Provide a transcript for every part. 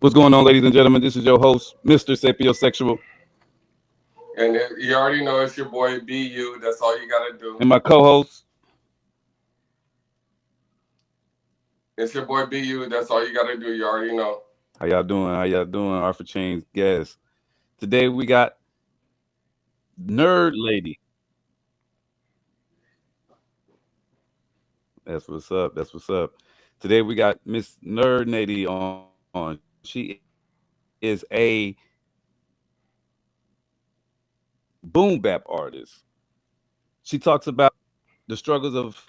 What's going on, ladies and gentlemen? This is your host, Mister Sapiosexual, And you already know it's your boy BheeYou. That's all you gotta do. and my co-host. It's your boy BheeYou. That's all you gotta do. You already know. How y'all doing? How y'all doing? Arthur Chain's guest. Today we got Nerd Lady. That's what's up. That's what's up. Today we got Miss Nerd Lady on. She is a boom bap artist. She talks about the struggles of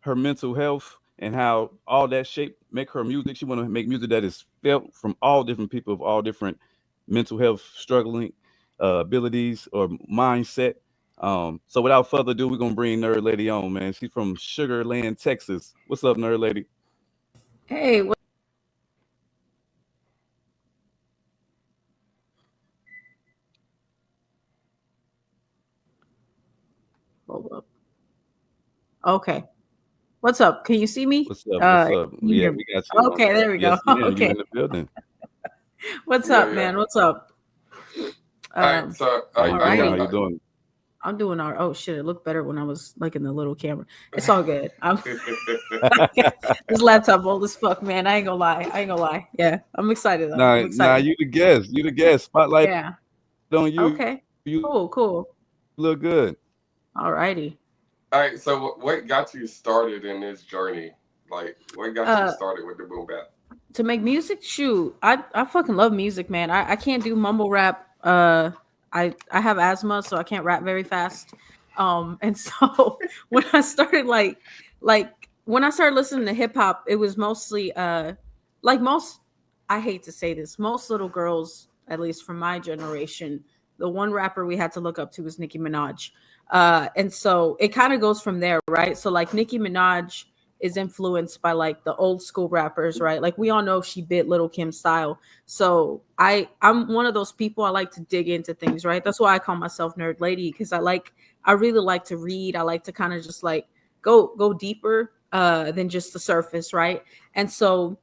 her mental health and how all that shape make her music. She want to make music that is felt from all different people of all different mental health struggling abilities or mindset. So without further ado, we're gonna bring Nerd Lady on, man. She's from Sugar Land, Texas. What's up, Nerd Lady? Hey, hold up. Okay. What's up? Can you see me? What's up? What's up? Can you Yeah, hear me? we got you. Okay, there we go. Yes, ma'am. You Okay. in the building? What's Yeah, up, yeah. man? What's up? All right, Um, so How you doing? Alrighty. How you doing? I'm doing all right. Oh shit, it looked better when I was like in the little camera. It's all good. This laptop old as fuck, man. I ain't gonna lie. I ain't gonna lie. Yeah, I'm excited though. I'm Nah, excited. you the guest. You the guest. Spotlight Yeah. on you. Okay. You Cool. look good. Alrighty. all right. So what got you started in this journey? Like, what got you Uh, started with the boom bap? to make music, shoot, I fucking love music, man. I can't do mumble rap. I have asthma, so I can't rap very fast. And so when I started like when I started listening to hip hop, it was mostly like most, I hate to say this, most little girls, at least from my generation, the one rapper we had to look up to was Nicki Minaj. And so it kind of goes from there, right? So like Nicki Minaj is influenced by like the old school rappers, right? Like we all know she bit Little Kim style. So I'm one of those people, I like to dig into things, right? That's why I call myself Nerd Lady, because I really like to read. I like to kind of just like go deeper than just the surface, right? And so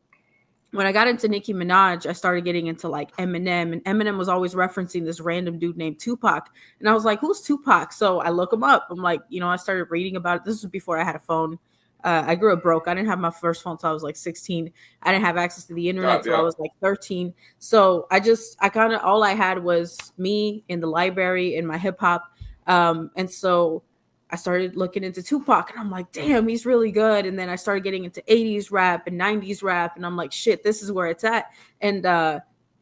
when I got into Nicki Minaj, I started getting into like Eminem, and Eminem was always referencing this random dude named Tupac. And I was like, who's Tupac? So I look him up. I'm like, I started reading about it. This was before I had a phone. I grew up broke. I didn't have my first phone until I was like 16. I didn't have access to the internet God, till I yeah. was like 13. So I kind of, all I had was me in the library and my hip hop. And so I started looking into Tupac, and I'm like, damn, he's really good. And then I started getting into 80s rap and 90s rap, and I'm like, shit, this is where it's at. And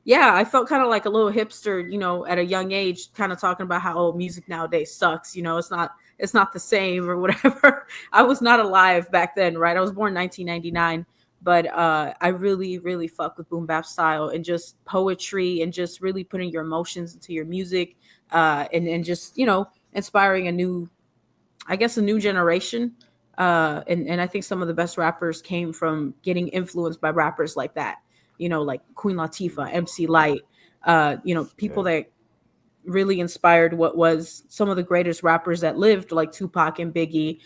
yeah, I felt kind of like a little hipster, at a young age, kind of talking about how music nowadays sucks. It's not the same or whatever. I was not alive back then, right? I was born 1999, but I really, really fuck with boom bap style and just poetry and just really putting your emotions into your music, and just inspiring a new generation. And I think some of the best rappers came from getting influenced by rappers like that, like Queen Latifah, MC Light, people Yeah. that really inspired what was some of the greatest rappers that lived, like Tupac and Biggie,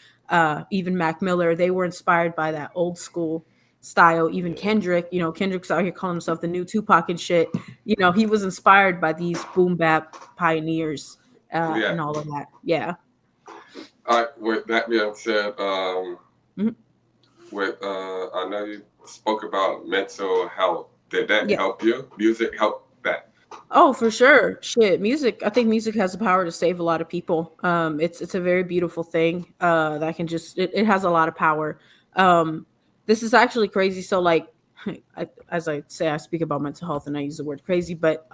even Mac Miller. They were inspired by that old school style. Even Yeah. Kendrick's out here calling himself the new Tupac and shit. He was inspired by these boom bap pioneers, Yeah. and all of that. Yeah. All right. With that being said, Mhm. I know you spoke about mental health. Did that Yeah. help you? Music help that? Oh, for sure. Shit, music. I think music has the power to save a lot of people. It's a very beautiful thing. That can just it has a lot of power. Um, this is actually crazy. So like, as I say, I speak about mental health and I use the word crazy, but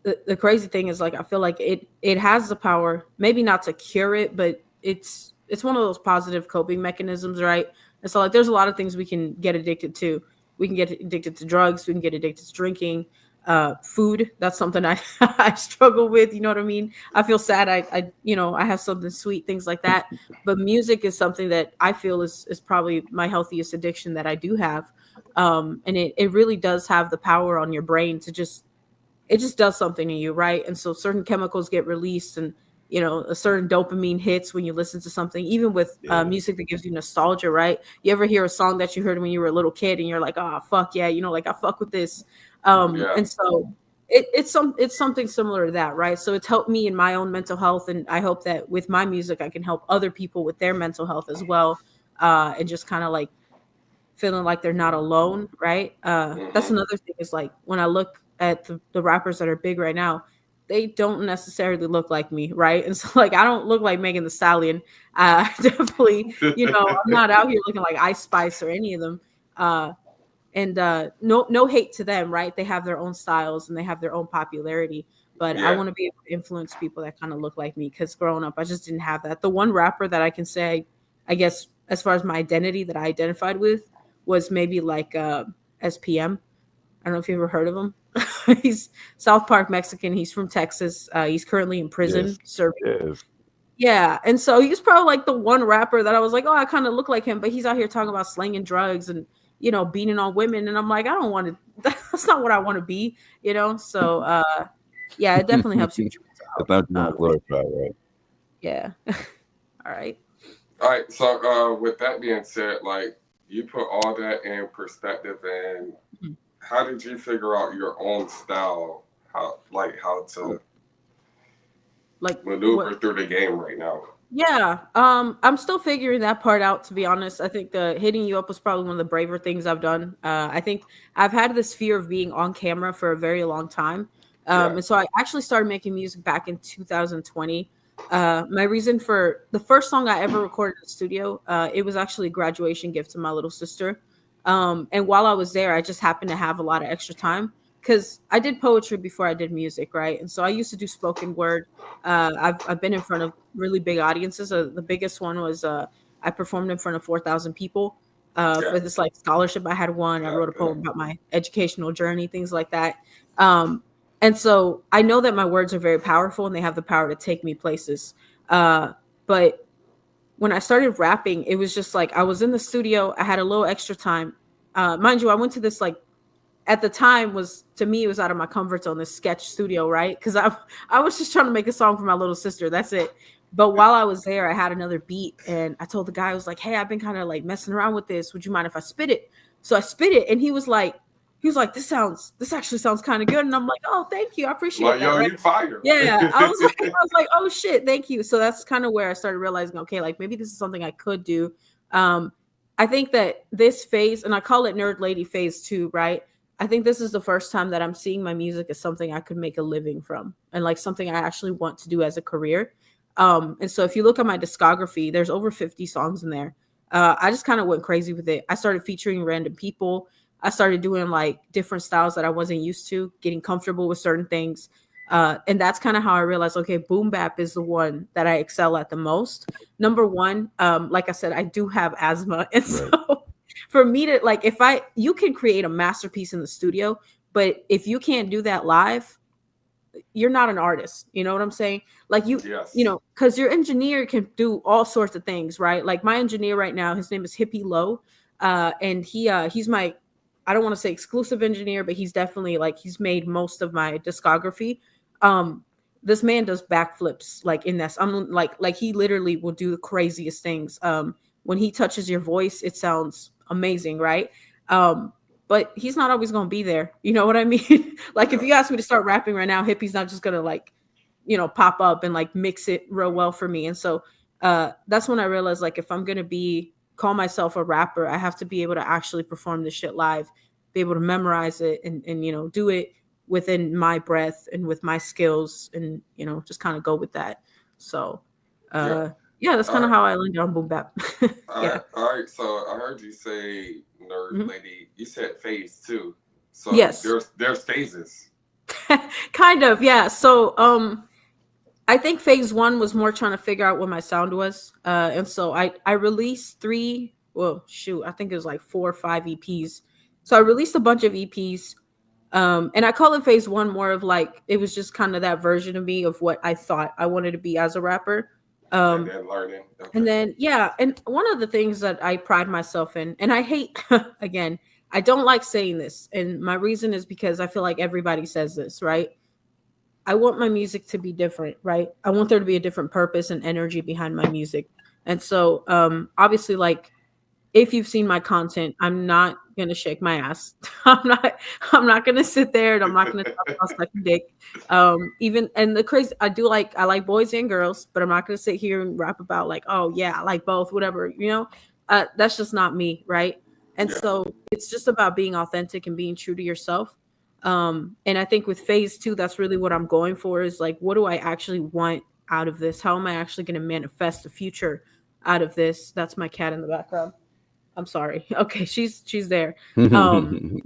the crazy thing is like I feel like it has the power, maybe not to cure it, but it's one of those positive coping mechanisms, right? And so like there's a lot of things we can get addicted to. We can get addicted to drugs, we can get addicted to drinking, food. That's something I I struggle with, you know what I mean? I feel sad, I have something sweet, things like that. But music is something that I feel is probably my healthiest addiction that I do have. And it really does have the power on your brain to just, it just does something to you, right? And so certain chemicals get released, and a certain dopamine hits when you listen to something, even with music that gives you nostalgia, right? You ever hear a song that you heard when you were a little kid and you're like, oh fuck yeah, like I fuck with this. Yeah. And so it's something similar to that, right? So it's helped me in my own mental health, and I hope that with my music I can help other people with their mental health as well, and just kind of like feeling like they're not alone, right? That's another thing is like when I look at the rappers that are big right now, they don't necessarily look like me, right? And so like I don't look like Megan Thee Stallion. Definitely, I'm not out here looking like Ice Spice or any of them. And no hate to them, right? They have their own styles and they have their own popularity. But I Yeah. want to be able to influence people that kind of look like me, because growing up, I just didn't have that. The one rapper that I can say, I guess, as far as my identity that I identified with was maybe like SPM. I don't know if you ever heard of him. He's South Park Mexican. He's from Texas. He's currently in prison serving. Yes. Yeah, and so he's probably like the one rapper that I was like, oh, I kind of look like him, but he's out here talking about slinging drugs and beating on women, and I'm like, I don't want to. That's not what I want to be. So yeah, it definitely helps you with your That's mental not health. you want to glorify, right? Yeah. All right. All right. So with that being said, like you put all that in perspective, and how did you figure out your own style? How to Like maneuver through the game right now? Yeah, I'm still figuring that part out, to be honest. I think the hitting you up was probably one of the braver things I've done. I think I've had this fear of being on camera for a very long time. And so I actually started making music back in 2020. My reason for the first song I ever recorded in the studio, it was actually a graduation gift to my little sister. And while I was there, I just happened to have a lot of extra time because I did poetry before I did music, right? And so I used to do spoken word. I've been in front of really big audiences. The biggest one was I performed in front of 4,000 people for this like scholarship I had won. I wrote a poem about my educational journey, things like that. And so I know that my words are very powerful and they have the power to take me places. But when I started rapping, it was just like I was in the studio. I had a little extra time. Mind you, I went to this like at the time was to me it was out of my comfort zone, this sketch studio, right? Because I was just trying to make a song for my little sister. That's it. But while I was there, I had another beat, and I told the guy, I was like, "Hey, I've been kind of like messing around with this. Would you mind if I spit it?" So I spit it, and he was like, "This actually sounds kind of good." And I'm like, "Oh, thank you, I appreciate Like, that." yo, Right? you fire. Yeah, I was like, "Oh shit, thank you." So that's kind of where I started realizing, okay, like maybe this is something I could do. I think that this phase, and I call it Nerd Lady phase 2, right? I think this is the first time that I'm seeing my music as something I could make a living from, and like something I actually want to do as a career. And so if you look at my discography, there's over 50 songs in there. I just kind of went crazy with it. I started featuring random people. I started doing like different styles that I wasn't used to, getting comfortable with certain things. And that's kind of how I realized, okay, boom bap is the one that I excel at the most. Number one, like I said, I do have asthma. And so for me to like, you can create a masterpiece in the studio, but if you can't do that live, you're not an artist. You know what I'm saying? Like because your engineer can do all sorts of things, right? Like my engineer right now, his name is Hippie Low. And he's my, I don't want to say exclusive engineer, but he's definitely like, he's made most of my discography. This man does backflips like in this. I'm like he literally will do the craziest things. When he touches your voice, it sounds amazing, right? But he's not always going to be there. You know what I mean? Like if you ask me to start rapping right now, Hippie's not just going to like, pop up and like mix it real well for me. And so that's when I realized like if I'm going to call myself a rapper, I have to be able to actually perform this shit live, be able to memorize it and do it within my breath and with my skills and, just kind of go with that. So that's kind of how I landed on boom bap. All right. So I heard you say Nerd Lady. You said phase 2. So yes, there's phases. Kind of, yeah. So I think phase 1 was more trying to figure out what my sound was. And so I released 3, I think it was like 4 or 5 EPs. So I released a bunch of EPs. And I call it phase 1 more of like, it was just kind of that version of me of what I thought I wanted to be as a rapper. And then learning. Okay. And then, and one of the things that I pride myself in, and I hate, again, I don't like saying this. And my reason is because I feel like everybody says this, right? I want my music to be different, right? I want there to be a different purpose and energy behind my music. And so obviously, like, if you've seen my content, I'm not gonna shake my ass. I'm not gonna sit there and I'm not gonna talk about sucking dick. Even and the crazy I like boys and girls, but I'm not gonna sit here and rap about like, oh yeah, I like both, whatever, you know. That's just not me, right? And Yeah. so it's just about being authentic and being true to yourself. And I think with phase two, that's really what I'm going for is like, what do I actually want out of this? How am I actually going to manifest the future out of this? That's my cat in the background. I'm sorry. Okay, she's there. Um,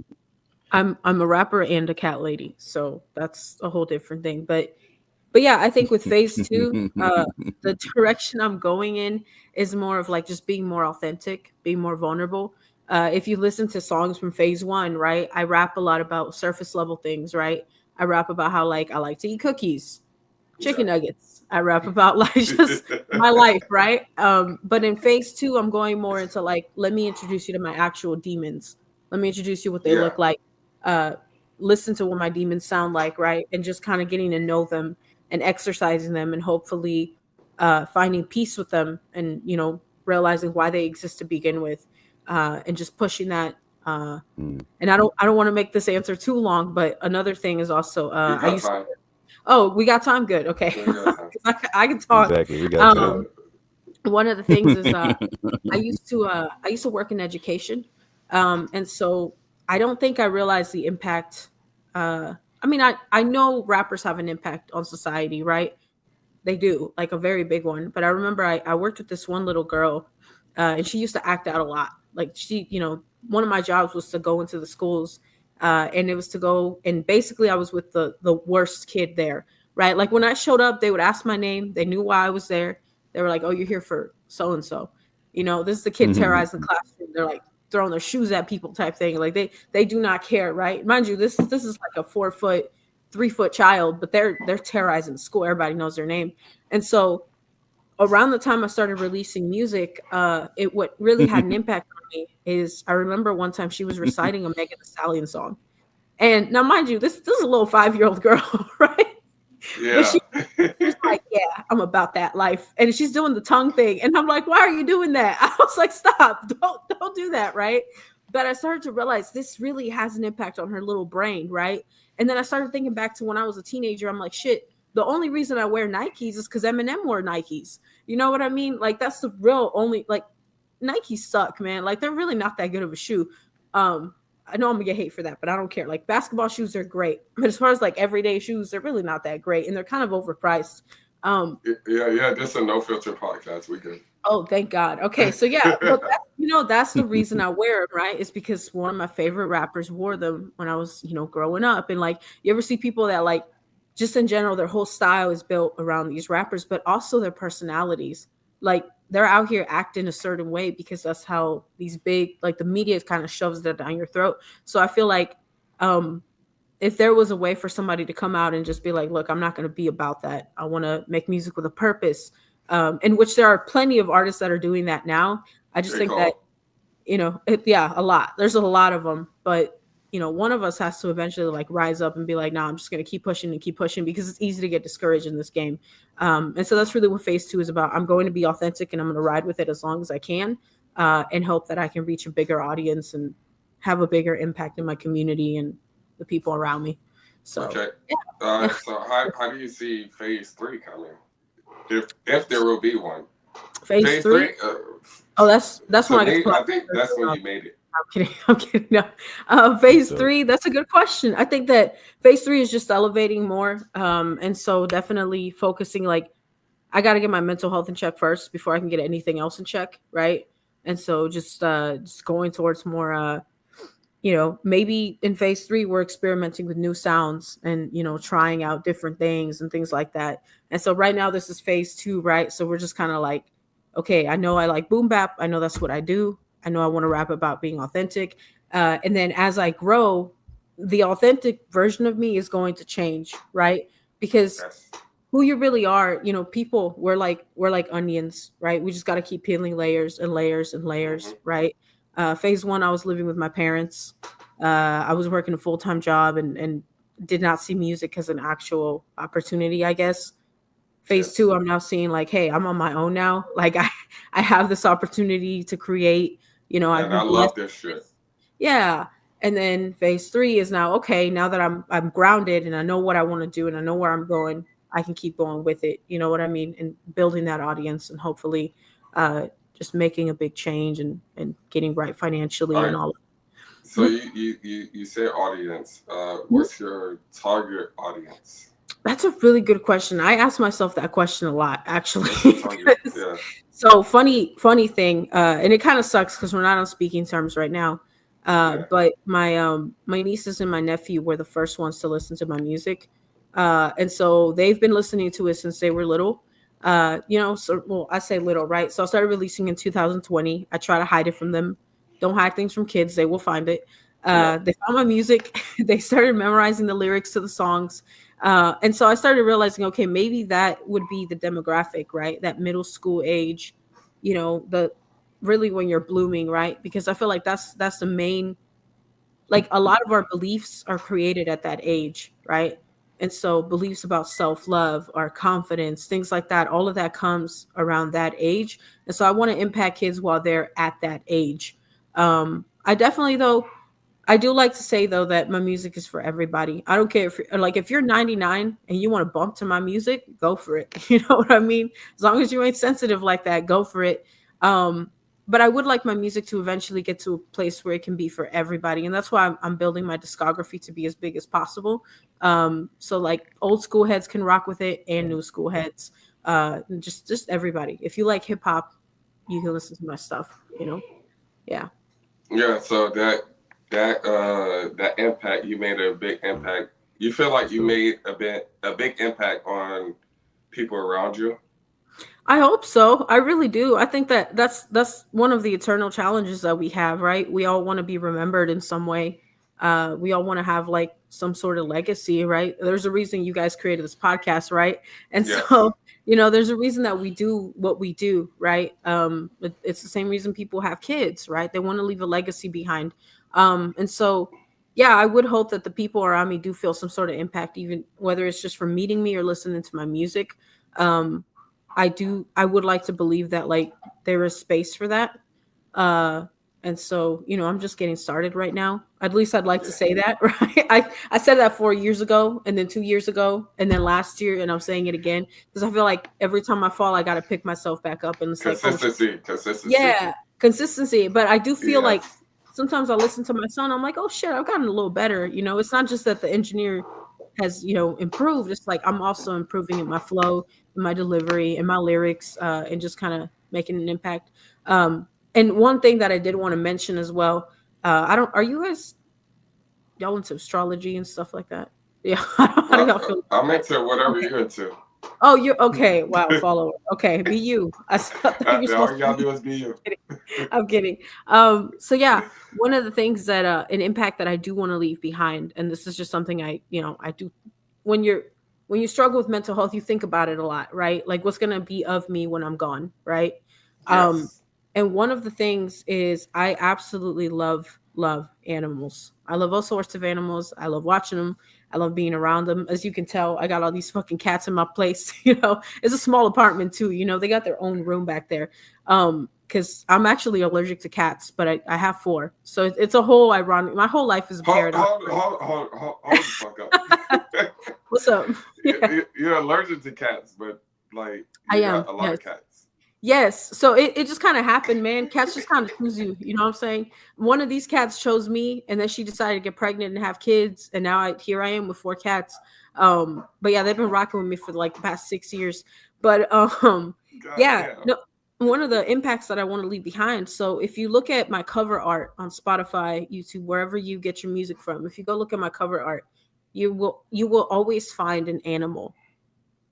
I'm a rapper and a cat lady, so that's a whole different thing. But yeah, I think with phase two, the direction I'm going in is more of like just being more authentic, being more vulnerable. If you listen to songs from phase one, right, I rap a lot about surface level things, right? I rap about how like I like to eat cookies, chicken Yeah. nuggets. I rap about like just my life, right? But in phase two, I'm going more into like, let me introduce you to my actual demons. Let me introduce you what they Yeah. look like. Uh, listen to what my demons sound like, right? And just kind of getting to know them and exercising them and hopefully finding peace with them and, you know, realizing why they exist to begin with, and just pushing that. And I don't want to make this answer too long, but another thing is also We I got used time. Oh, we got time. Good. Okay. Yeah, we got time. I can talk. Exactly. We got Um, time. one of the things is I used to work in education. And so I don't think I realized the impact. I mean, I know rappers have an impact on society, right? They do, like a very big one. But I remember I worked with this one little girl, and she used to act out a lot. Like she, you know, one of my jobs was to go into the schools, and it was to go and basically I was with the worst kid there, right? Like when I showed up, they would ask my name. They knew why I was there. They were like, "Oh, you're here for so and so." You know, this is the kid terrorizing the classroom. They're like throwing their shoes at people type thing. Like they do not care, right? Mind you, this is like a 4 foot 3 foot child, but they're terrorizing the school. Everybody knows their name. And so around the time I started releasing music, it what really had an impact on me is I remember one time she was reciting a Megan Thee Stallion song. And now mind you, this is a little 5-year-old girl, right? But Yeah. she was like, "Yeah, I'm about that life," and she's doing the tongue thing, and I'm like, "Why are you doing that?" I was like, "Stop! Don't do that!" Right? But I started to realize this really has an impact on her little brain, right? And then I started thinking back to when I was a teenager. I'm like, "Shit! The only reason I wear Nikes is because Eminem wore Nikes." You know what I mean? Like that's the real only like Nikes suck, man. Like they're really not that good of a shoe. Um, I know I'm gonna get hate for that, but I don't care. Like basketball shoes are great, but as far as like everyday shoes, they're really not that great, and they're kind of overpriced. Um, Yeah. This is a no filter podcast. We good. oh, thank God. Okay, so yeah, but that's the reason I wear them, right? It's because one of my favorite rappers wore them when I was, growing up, and like you ever see people that like, just in general, their whole style is built around these rappers, but also their personalities. Like they're out here acting a certain way because that's how these big, like the media kind of shoves that down your throat. So I feel like um if there was a way for somebody to come out and just be like, look, I'm not going to be about that. I want to make music with a purpose, in which there are plenty of artists that are doing that now. I just J. think that, Cole. yeah, a lot. There's a lot of them, but one of us has to eventually like rise up and be like, no, I'm just going to keep pushing and keep pushing because it's easy to get discouraged in this game. And so that's really what phase two is about. I'm going to be authentic and I'm going to ride with it as long as I can, and hope that I can reach a bigger audience and have a bigger impact in my community and the people around me. So Okay. yeah. So how do you see phase 3 coming? If there will be one. Phase Phase three. 3. Oh, that's To when I get to me, put I out. think that's when you made it. I'm kidding. I'm kidding. No. Phase So, three, that's a good question. I think that phase three is just elevating more. And so definitely focusing like I gotta get my mental health in check first before I can get anything else in check, right? And so just going towards more maybe in phase three we're experimenting with new sounds and trying out different things and things like that. And so right now this is phase two, right? So we're just kind of like, okay, I know I like boom bap, I know that's what I do, I know I want to rap about being authentic, and then as I grow, the authentic version of me is going to change, right? Because Yes. who you really are, people, we're like onions, right? We just got to keep peeling layers and layers and Hmm. layers, right? Phase one, I was living with my parents. I was working a full-time job, and did not see music as an actual opportunity, I guess. Phase Yes. two, I'm now seeing like, hey, I'm on my own now. Like I have this opportunity to create, I've And I been blessed love this with shit. this. Yeah. And then phase three is now, okay, now that I'm grounded and I know what I want to do and I know where I'm going, I can keep going with it. You know what I mean? And building that audience and hopefully just making a big change and getting right All financially and right. all. So you say audience. Mhm. What's your target audience? That's a really good question. I ask myself that question a lot, actually. What's your target? 'Cause- Yeah. so funny thing, and it kind of sucks because we're not on speaking terms right now. Yeah. But my nieces and my nephew were the first ones to listen to my music, and so they've been listening to it since they were little. So well, I say little, right? So I started releasing in 2020. I try to hide it from them. Don't hide things from kids; they will find it. Yeah. They found my music. They started memorizing the lyrics to the songs. And so I started realizing, okay, maybe that would be the demographic, right? That middle school age, the really when you're blooming, right? Because I feel like that's the main, like a lot of our beliefs are created at that age, right? And so beliefs about self-love, our confidence, things like that, all of that comes around that age. And so I want to impact kids while they're at that age. I definitely though I do like to say though that my music is for everybody. I don't care if you're 99 and you want to bump to my music, go for it. You know what I mean? As long as you ain't sensitive like that, go for it. Um, but I would like my music to eventually get to a place where it can be for everybody, and that's why I'm building my discography to be as big as possible. So like old school heads can rock with it, and new school heads, just everybody. If you like hip hop, you can listen to my stuff. Yeah. Yeah. So that impact, you made a big impact. You feel like you made a big impact on people around you. I hope so. I really do. I think that that's one of the eternal challenges that we have, right? We all want to be remembered in some way. We all want to have like some sort of legacy, right? There's a reason you guys created this podcast, right? And Yes. so, there's a reason that we do what we do, right? It's the same reason people have kids, right? They want to leave a legacy behind. And so, yeah, I would hope that the people around me do feel some sort of impact, even whether it's just from meeting me or listening to my music. Um, I would like to believe that like there is space for that. Uh and so, I'm just getting started right now. At least I'd like to Yeah. say that, right? I said that 4 years ago and then 2 years ago and then last year and I'm saying it again because I feel like every time I fall I got to pick myself back up and it's like, oh Consistency. Consistency. yeah, consistency. But I do feel like Yes. sometimes I listen to my son, I'm like, oh shit, I've gotten a little better. It's not just that the engineer has, improved. It's like I'm also improving in my flow, in my delivery, in my lyrics, and just kind of making an impact. And one thing that I did want to mention as well, I don't are you guys y'all into astrology and stuff like that? Yeah. How do y'all feel about I'm that? into whatever Okay. you're into. Oh, you're okay. Wow, follower. Okay, be you. I thought you were All supposed you to gotta be. do is be you. I'm kidding. So yeah, one of the things that an impact that I do want to leave behind, and this is just something I do when you struggle with mental health, you think about it a lot, right? Like what's gonna be of me when I'm gone, right? Um, Yes. and one of the things is I absolutely love animals. I love all sorts of animals. I love watching them. I love being around them. As you can tell, I got all these fucking cats in my place. It's a small apartment too. They got their own room back there. Because I'm actually allergic to cats, but I have four. So it's a whole ironic. My whole life is a Hold, paradox. hold, hold, hold, hold, hold the fuck up. What's up? Yeah, You're allergic to cats, but like I you am. got a lot Yes. of cats. Yes. So it just kind of happened, man. Cats just kind of choose you. You know what I'm saying? One of these cats chose me, and then she decided to get pregnant and have kids, and now here I am with four cats. But yeah, they've been rocking with me for like the past 6 years. But God yeah, damn. no, one of the impacts that I want to leave behind. So if you look at my cover art on Spotify, YouTube, wherever you get your music from, if you go look at my cover art, you will always find an animal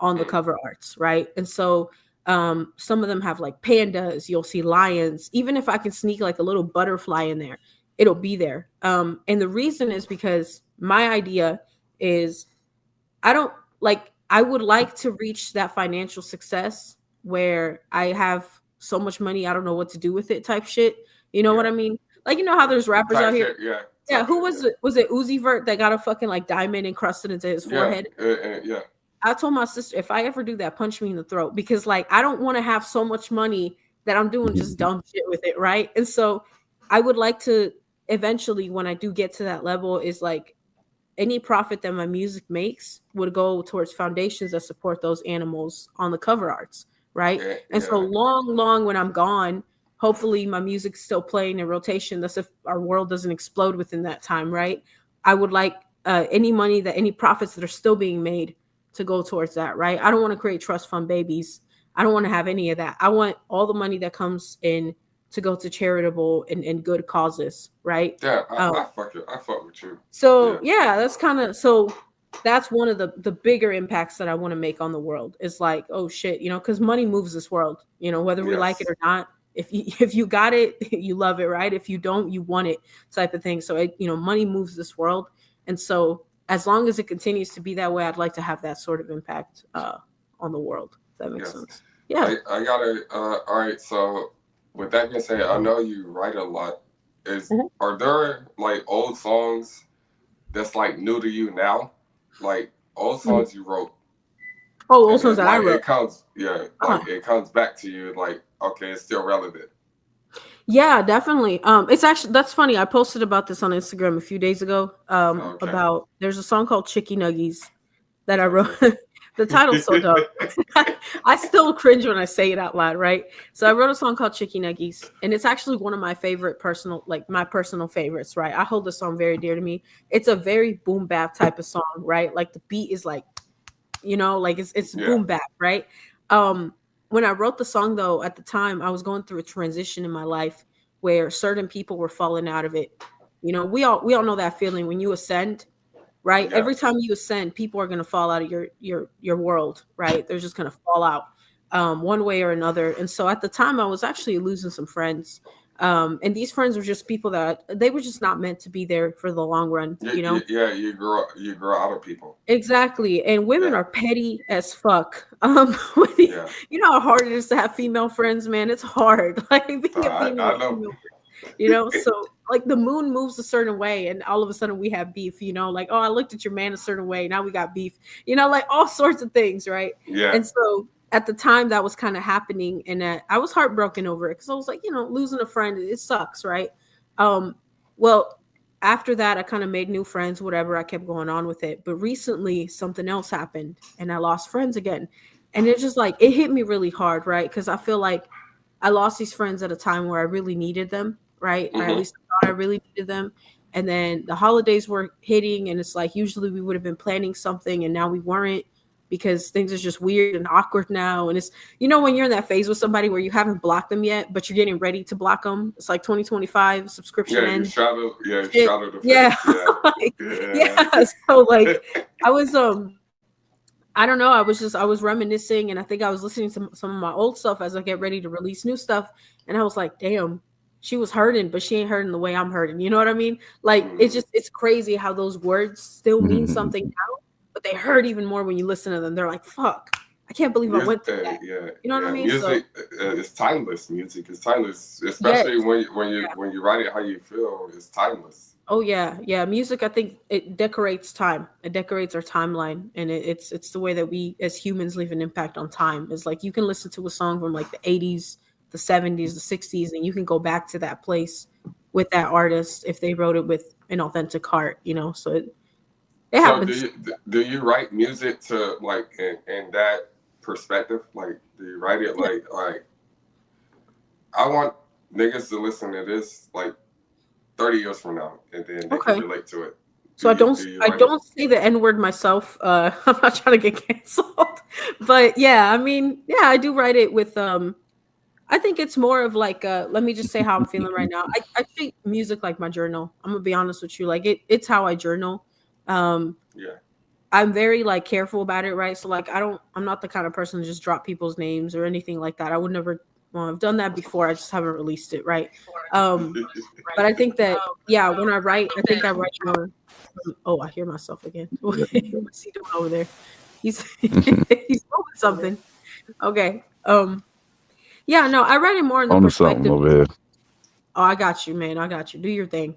on the Mm. cover arts, right? And so some of them have like pandas, you'll see lions. Even if I can sneak like a little butterfly in there, it'll be there. And the reason is because my idea is I don't I would like to reach that financial success where I have so much money I don't know what to do with it type shit. You know what Yeah. I mean? Like, you know how there's rappers out here. Yeah. Yeah, who was it? Was it Uzi Vert that got a fucking like diamond encrusted into his forehead? Yeah. I told my sister, if I ever do that, punch me in the throat, because like I don't want to have so much money that I'm doing just dumb shit with it, right? And so I would like to eventually, when I do get to that level, is like any profit that my music makes would go towards foundations that support those animals on the cover arts, right? And so long when I'm gone, hopefully my music's still playing in rotation. That's if our world doesn't explode within that time, right? I would like any money that any profits that are still being made to go towards that, right? I don't want to create trust fund babies. I don't want to have any of that. I want all the money that comes in to go to charitable and good causes, right? Yeah, I fuck with you. So yeah, that's one of the bigger impacts that I want to make on the world. Is like, oh shit, because money moves this world, whether we like it or not. If you got it, you love it, right? If you don't, you want it, type of thing. So money moves this world, and so as long as it continues to be that way, I'd like to have that sort of impact on the world. If that makes sense. Yeah. I gotta. All right. So with that being said, I know you write a lot. Are there like old songs that's like new to you now? Like old songs you wrote. Oh, old songs that I wrote. It comes, it comes back to you. Like, okay, it's still relevant. Yeah, definitely. It's actually, that's funny. I posted about this on Instagram a few days ago. About there's a song called Chicky Nuggies that I wrote. The title's so dope. I still cringe when I say it out loud, right? So I wrote a song called Chicky Nuggies, and it's actually one of my favorite my personal favorites, right? I hold the song very dear to me. It's a very boom bap type of song, right? Like the beat is like, like it's boom bap, right? When I wrote the song, though, at the time, I was going through a transition in my life where certain people were falling out of it. We all know that feeling when you ascend, right? Yeah. Every time you ascend, people are going to fall out of your world, right? They're just going to fall out one way or another. And so at the time, I was actually losing some friends. And these friends were just people that they were just not meant to be there for the long run. You grow out of people. Exactly. And women are petty as fuck. You know how hard it is to have female friends, man. It's hard. Like being a female, so like the moon moves a certain way and all of a sudden we have beef, like, oh, I looked at your man a certain way, now we got beef, like all sorts of things, right? Yeah. And so at the time that was kind of happening, and I was heartbroken over it because I was like, losing a friend, it sucks, right? Well, after that, I kind of made new friends, whatever. I kept going on with it. But recently, something else happened, and I lost friends again. And it's just like, it hit me really hard, right? Because I feel like I lost these friends at a time where I really needed them, right? Or at least I thought I really needed them. And then the holidays were hitting, and it's like, usually we would have been planning something, and now we weren't, because things are just weird and awkward now. And it's, when you're in that phase with somebody where you haven't blocked them yet, but you're getting ready to block them. It's like 2025 subscription ends. So like I was, I don't know. I was reminiscing, and I think I was listening to some of my old stuff as I get ready to release new stuff. And I was like, damn, she was hurting, but she ain't hurting the way I'm hurting. You know what I mean? Like, it's crazy how those words still mean something now, but they hurt even more when you listen to them. They're like, fuck, I can't believe I went through that. You know what I mean? Music is timeless. Music is timeless, especially when you write it how you feel. It's timeless. Oh yeah. Music, I think it decorates time. It decorates our timeline, and it's the way that we as humans leave an impact on time. It's like you can listen to a song from like the 80s, the 70s, the 60s, and you can go back to that place with that artist if they wrote it with an authentic heart. So it happens. Do you write music to like in that perspective? Like, do you write it like I want niggas to listen to this like 30 years from now, and then they can relate to it? So I don't say the N-word myself. I'm not trying to get canceled, but yeah, I mean, yeah, I do write it with I think it's more of like let me just say how I'm feeling right now. I treat music like my journal. I'm gonna be honest with you, like it's how I journal. I'm very like careful about it, right? So like I'm not the kind of person to just drop people's names or anything like that. I would never. Well, I've done that before. I just haven't released it, right? But I think that when I write, I think I write more. Oh, I hear myself again. What's he doing over there? He's doing something. Okay. I write it more in the perspective. Over here. Oh, I got you, man. I got you. Do your thing.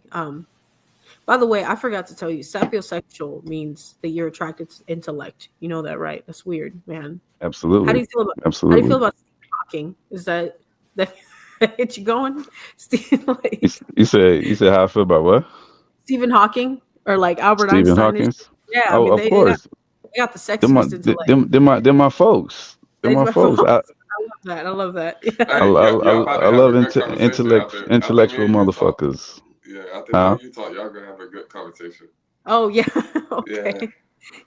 By the way, I forgot to tell you, sapiosexual means that you're attracted to intellect. You know that, right? That's weird, man. How do Absolutely. you feel about how do you Absolutely. feel about Stephen Hawking? Is that hit you going? Stephen like You said how I feel about what? Stephen Hawking or like Albert Stephen Einstein and shit? Hawkins? Yeah, I Oh, mean of course. they got the Them my sexiest intellect. them my folks. Them They's my my folks. folks. I love that. I love that. Yeah. Hey, y'all about to I have love a good conversation after me intellectual and you talk. motherfuckers. Yeah, after me Huh? and you talk, y'all gonna have a good conversation. Oh yeah. Yeah. Okay.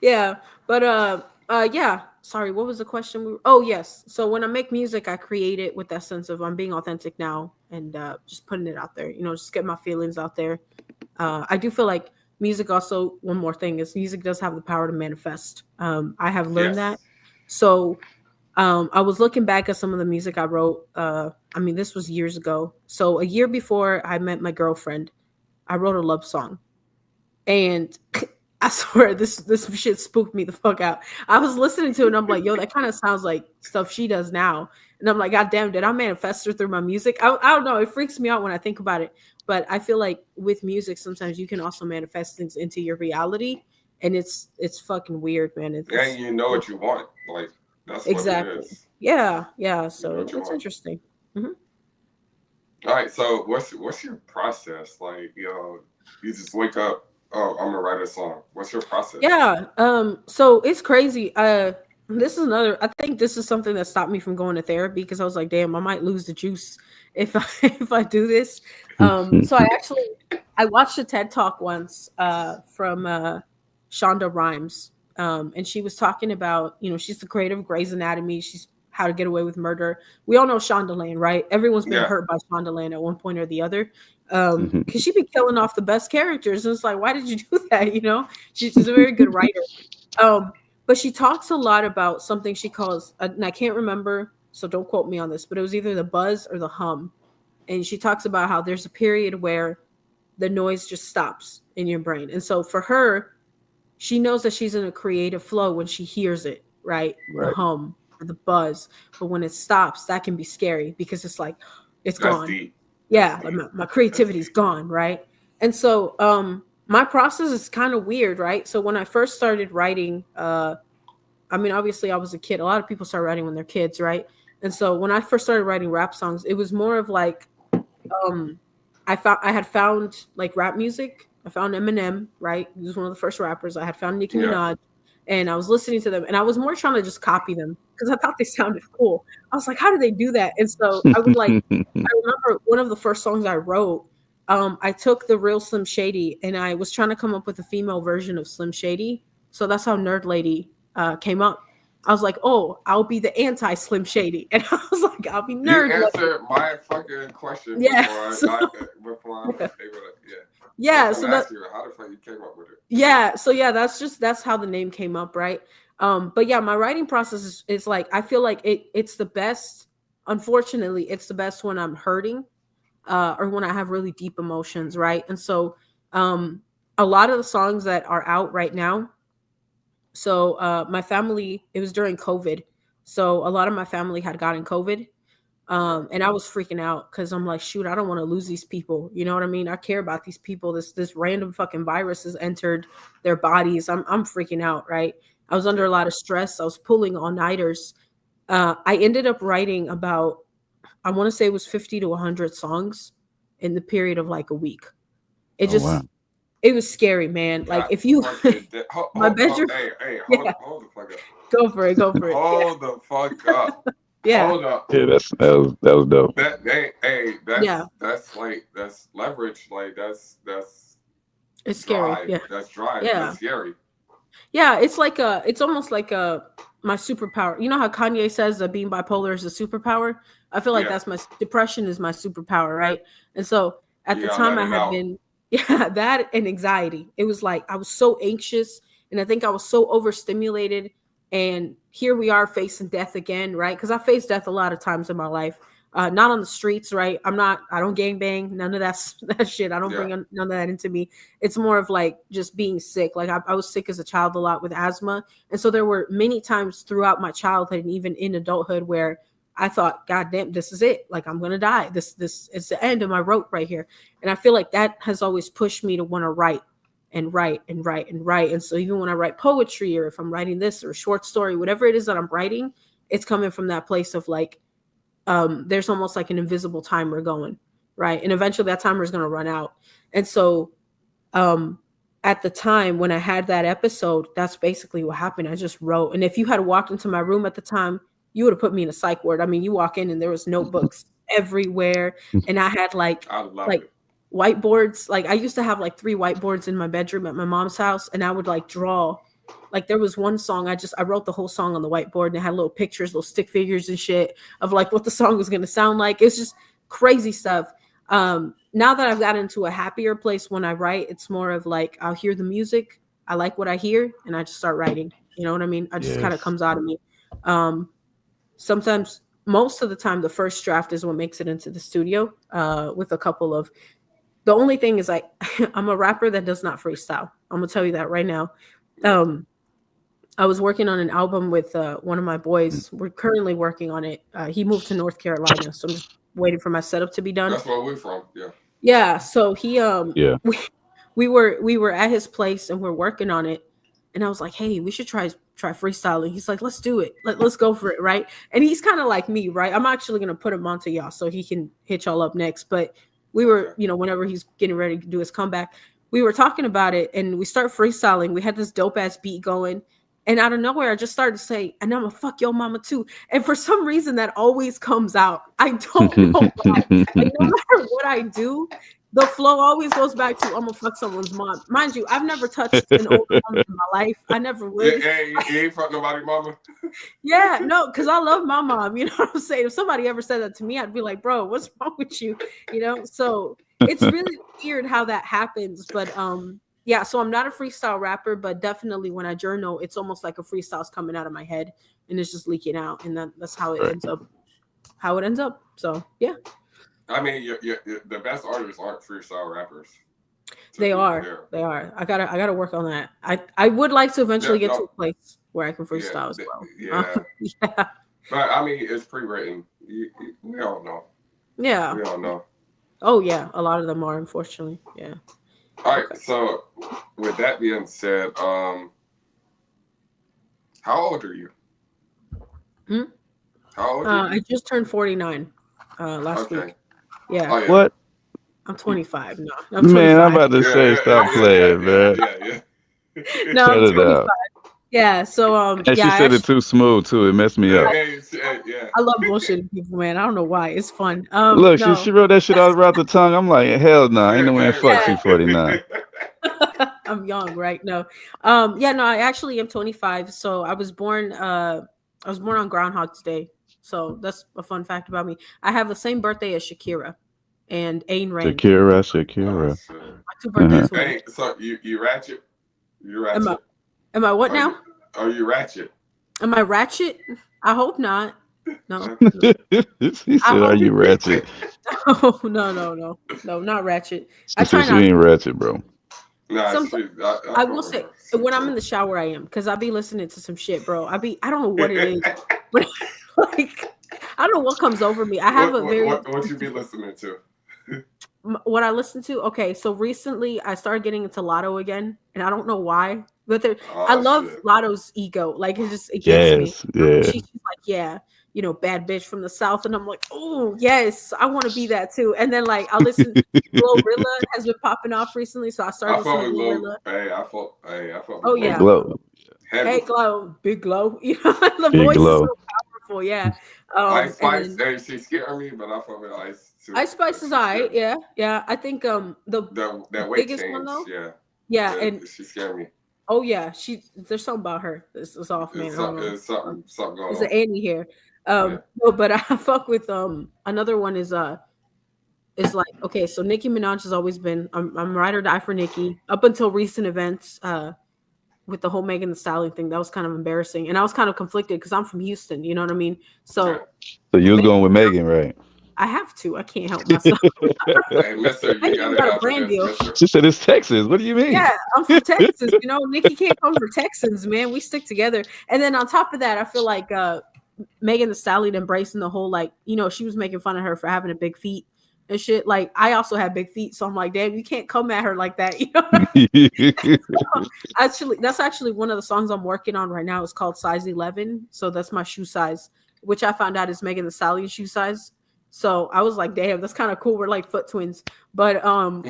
Yeah. But yeah. Sorry, what was the question? Oh yes. So when I make music, I create it with that sense of I'm being authentic now and just putting it out there. You know, just get my feelings out there. I do feel like music also, one more thing is music does have the power to manifest. I have learned that. Yes. So I was looking back at some of the music I wrote. I mean, this was years ago. So a year before I met my girlfriend, I wrote a love song. And I swear this shit spooked me the fuck out. I was listening to it and I'm like, yo, that kind of sounds like stuff she does now. And I'm like, God damn, did I manifest her through my music? I don't know. It freaks me out when I think about it. But I feel like with music, sometimes you can also manifest things into your reality. And it's fucking weird, man. And you know what you want. Like, that's what it exactly. is. Yeah, yeah. You know So what you it's want. interesting. Hmm. All right, so what's your process? Like, you just wake up, oh, I'm gonna write a song. What's your process? Yeah. So it's crazy. This is another. I think this is something that stopped me from going to therapy because I was like, damn, I might lose the juice if I if I do this. So I watched a TED talk once from Shonda Rhimes, and she was talking about, you know, she's the creator of Grey's Anatomy. She's How to Get Away with Murder. We all know Shondaland, right? Everyone's been Yeah, hurt by Shondaland at one point or the other. Because she be killing off the best characters, and it's like, why did you do that? You know, she's a very good writer. Um, but she talks a lot about something she calls, and I can't remember, so don't quote me on this, but it was either the buzz or the hum. And she talks about how there's a period where the noise just stops in your brain. And so for her, she knows that she's in a creative flow when she hears it, right? The Right. hum or the buzz. But when it stops, that can be scary because it's like, it's that's gone. deep. That's Yeah, like deep. my That's creativity's deep. gone, right? And so my process is kind of weird, right? So when I first started writing, I mean, obviously I was a kid. A lot of people start writing when they're kids, right? And so when I first started writing rap songs, it was more of like um I had found like rap music. I found Eminem, right? He was one of the first rappers. I had found Nicki Yeah. Minaj, and I was listening to them, and I was more trying to just copy them because I thought they sounded cool. I was like, how do they do that? And so I would like, I remember one of the first songs I wrote. I took the real Slim Shady, and I was trying to come up with a female version of Slim Shady. So that's how Nerd Lady came up. I was like, oh, I'll be the anti Slim Shady, and I was like, I'll be You Nerd Lady. answered my fucking question Yeah. before So, before I was able to. Yeah. I yeah. was So gonna that ask you how the fuck you came up with it. yeah. So yeah, that's how the name came up, right? But yeah, my writing process is like I feel like it's the best. Unfortunately, it's the best when I'm hurting, or when I have really deep emotions, right? And so um a lot of the songs that are out right now. So my family, it was during COVID. So a lot of my family had gotten COVID. Yeah. And I was freaking out because I'm like, shoot, I don't want to lose these people. You know what I mean? I care about these people. This random fucking virus has entered their bodies. I'm freaking out, right? I was under Yeah. a lot of stress. I was pulling all nighters. I ended up writing about, I want to say it was 50 to 100 songs in the period of like a week. It Oh wow. just, it was scary, man. Like God if you, fucking my bedroom, hey, yeah, hold the fuck up. go for it. Yeah, Hold the fuck up. yeah, Hold up. Yeah, that was dope. yeah. That's like that's leverage. Like that's It's scary. drive. Yeah, That's drive. yeah. That's scary. Yeah, it's like it's almost like my superpower. You know how Kanye says that being bipolar is a superpower? I feel like Yeah. that's my depression is my superpower, right? And so at You the gotta time let I it had out. been yeah, that and anxiety. It was like I was so anxious and I think I was so overstimulated and here we are facing death again, right? Because I faced death a lot of times in my life. Not on the streets, right? I don't gang bang, none of that that shit. I don't Yeah. bring none of that into me. It's more of like just being sick. Like I was sick as a child a lot with asthma. And so there were many times throughout my childhood and even in adulthood where I thought, God damn, this is it. Like, I'm gonna die. This is the end of my rope right here. And I feel like that has always pushed me to want to write and write and write and write. And so even when I write poetry, or if I'm writing this or a short story, whatever it is that I'm writing, it's coming from that place of like, there's almost like an invisible timer going, right? And eventually that timer is gonna run out. And so at the time when I had that episode, that's basically what happened. I just wrote. And if you had walked into my room at the time, you would have put me in a psych ward. I mean, you walk in and there was notebooks everywhere. And I had like whiteboards. Like I used to have like 3 whiteboards in my bedroom at my mom's house. And I would like draw. Like there was one song, I wrote the whole song on the whiteboard, and it had little pictures, little stick figures and shit of like what the song was going to sound like. It's just crazy stuff. Now that I've gotten into a happier place when I write, it's more of like, I'll hear the music. I like what I hear and I just start writing. You know what I mean? I just kind of comes out of me. Sometimes, most of the time, the first draft is what makes it into the studio, with a couple of, the only thing is I'm a rapper that does not freestyle. I'm gonna tell you that right now. I was working on an album with one of my boys. We're currently working on it. He moved to North Carolina, so I'm just waiting for my setup to be done. That's where we're from. Yeah. Yeah. So he we were at his place and we're working on it. And I was like, hey, we should try freestyling. He's like, let's do it. Let's go for it, right? And he's kind of like me, right? I'm actually gonna put him onto y'all so he can hit y'all up next. But we were, whenever he's getting ready to do his comeback, we were talking about it and we start freestyling. We had this dope ass beat going. And out of nowhere, I just started to say, and I'm gonna fuck your mama too. And for some reason, that always comes out. I don't know why. Like, no matter what I do, the flow always goes back to, I'm gonna fuck someone's mom. Mind you, I've never touched an old woman in my life. I never would. Yeah, you ain't fuck nobody's mama? Yeah, no, because I love my mom. You know what I'm saying? If somebody ever said that to me, I'd be like, bro, what's wrong with you? So it's really weird how that happens. But yeah, so I'm not a freestyle rapper, but definitely when I journal, it's almost like a freestyle's coming out of my head and it's just leaking out. And that's how it ends up. So yeah. I mean, the best artists aren't freestyle rappers. They are. I gotta work on that. I would like to eventually get to a place where I can freestyle as well. Yeah. Yeah. But I mean, it's pre-written. We all know. Yeah. We all know. Oh yeah, a lot of them are, unfortunately. Yeah. All right. Okay. So, with that being said, how old are you? How old are you? I just turned 49 last week. Yeah. Oh, yeah. What? I'm 25. No, I'm 25. Man, I'm about to say stop playing, man. No, I'm 25. Yeah. So and she said it too smooth too. It messed me up. I love bullshitting people, man. I don't know why. It's fun. Look, she wrote that shit all around the tongue. I'm like, hell no, ain't no way in fuck she 49. I'm young, right? No. Yeah, no, I actually am 25. So I was born on Groundhog's Day. So that's a fun fact about me. I have the same birthday as Shakira and Ayn Rand. Shakira. My 2 birthdays. Hey, so you ratchet? You ratchet? Am I what now? Are you ratchet? Am I ratchet? I hope not. No. He said, "Are you ratchet?" Oh, no, not ratchet. I try not. You ain't ratchet, bro. Nah, I will say when I'm in the shower, I am, because I'll be listening to some shit, bro. I don't know what it is, but like I don't know what comes over me. I have what you be listening to? What I listen to? Okay, so recently I started getting into Lotto again, and I don't know why, but I love Lotto's ego. Like it gets me. Yeah. She's like, yeah, bad bitch from the South, and I'm like, oh yes, I want to be that too. And then like I listen, Glorilla has been popping off recently, so I started listening to Glorilla. Hey, I fuck. Oh yeah, Glow. Hey Glow, big Glow. The big voice Glow. Is so powerful. Yeah. Ice Spice, she scared me, but I fuck with Ice too. Ice Spice is alright. Yeah. I think that biggest change, one though. Yeah, and she scared me. Oh yeah, there's something about her. This is off, man. There's something going on. There's an Annie here. No, but I fuck with another one is like, okay, so Nicki Minaj has always been I'm ride or die for Nicki up until recent events with the whole Megan Thee Stallion thing. That was kind of embarrassing, and I was kind of conflicted because I'm from Houston, you know what I mean? So you was going with Megan, right? I have to. I can't help myself. Hey, Mister, you got a brand deal. She said it's Texas. What do you mean? Yeah, I'm from Texas. Nicki can't come for Texans, man. We stick together. And then on top of that, I feel like Megan Thee Stallion embracing the whole, like, you know, she was making fun of her for having a big feet and shit. Like, I also have big feet, so I'm like, damn, you can't come at her like that. You know what I mean? Actually, that's actually one of the songs I'm working on right now. It's called Size 11. So that's my shoe size, which I found out is Megan Thee Stallion shoe size. So I was like, damn, that's kind of cool. We're like foot twins. But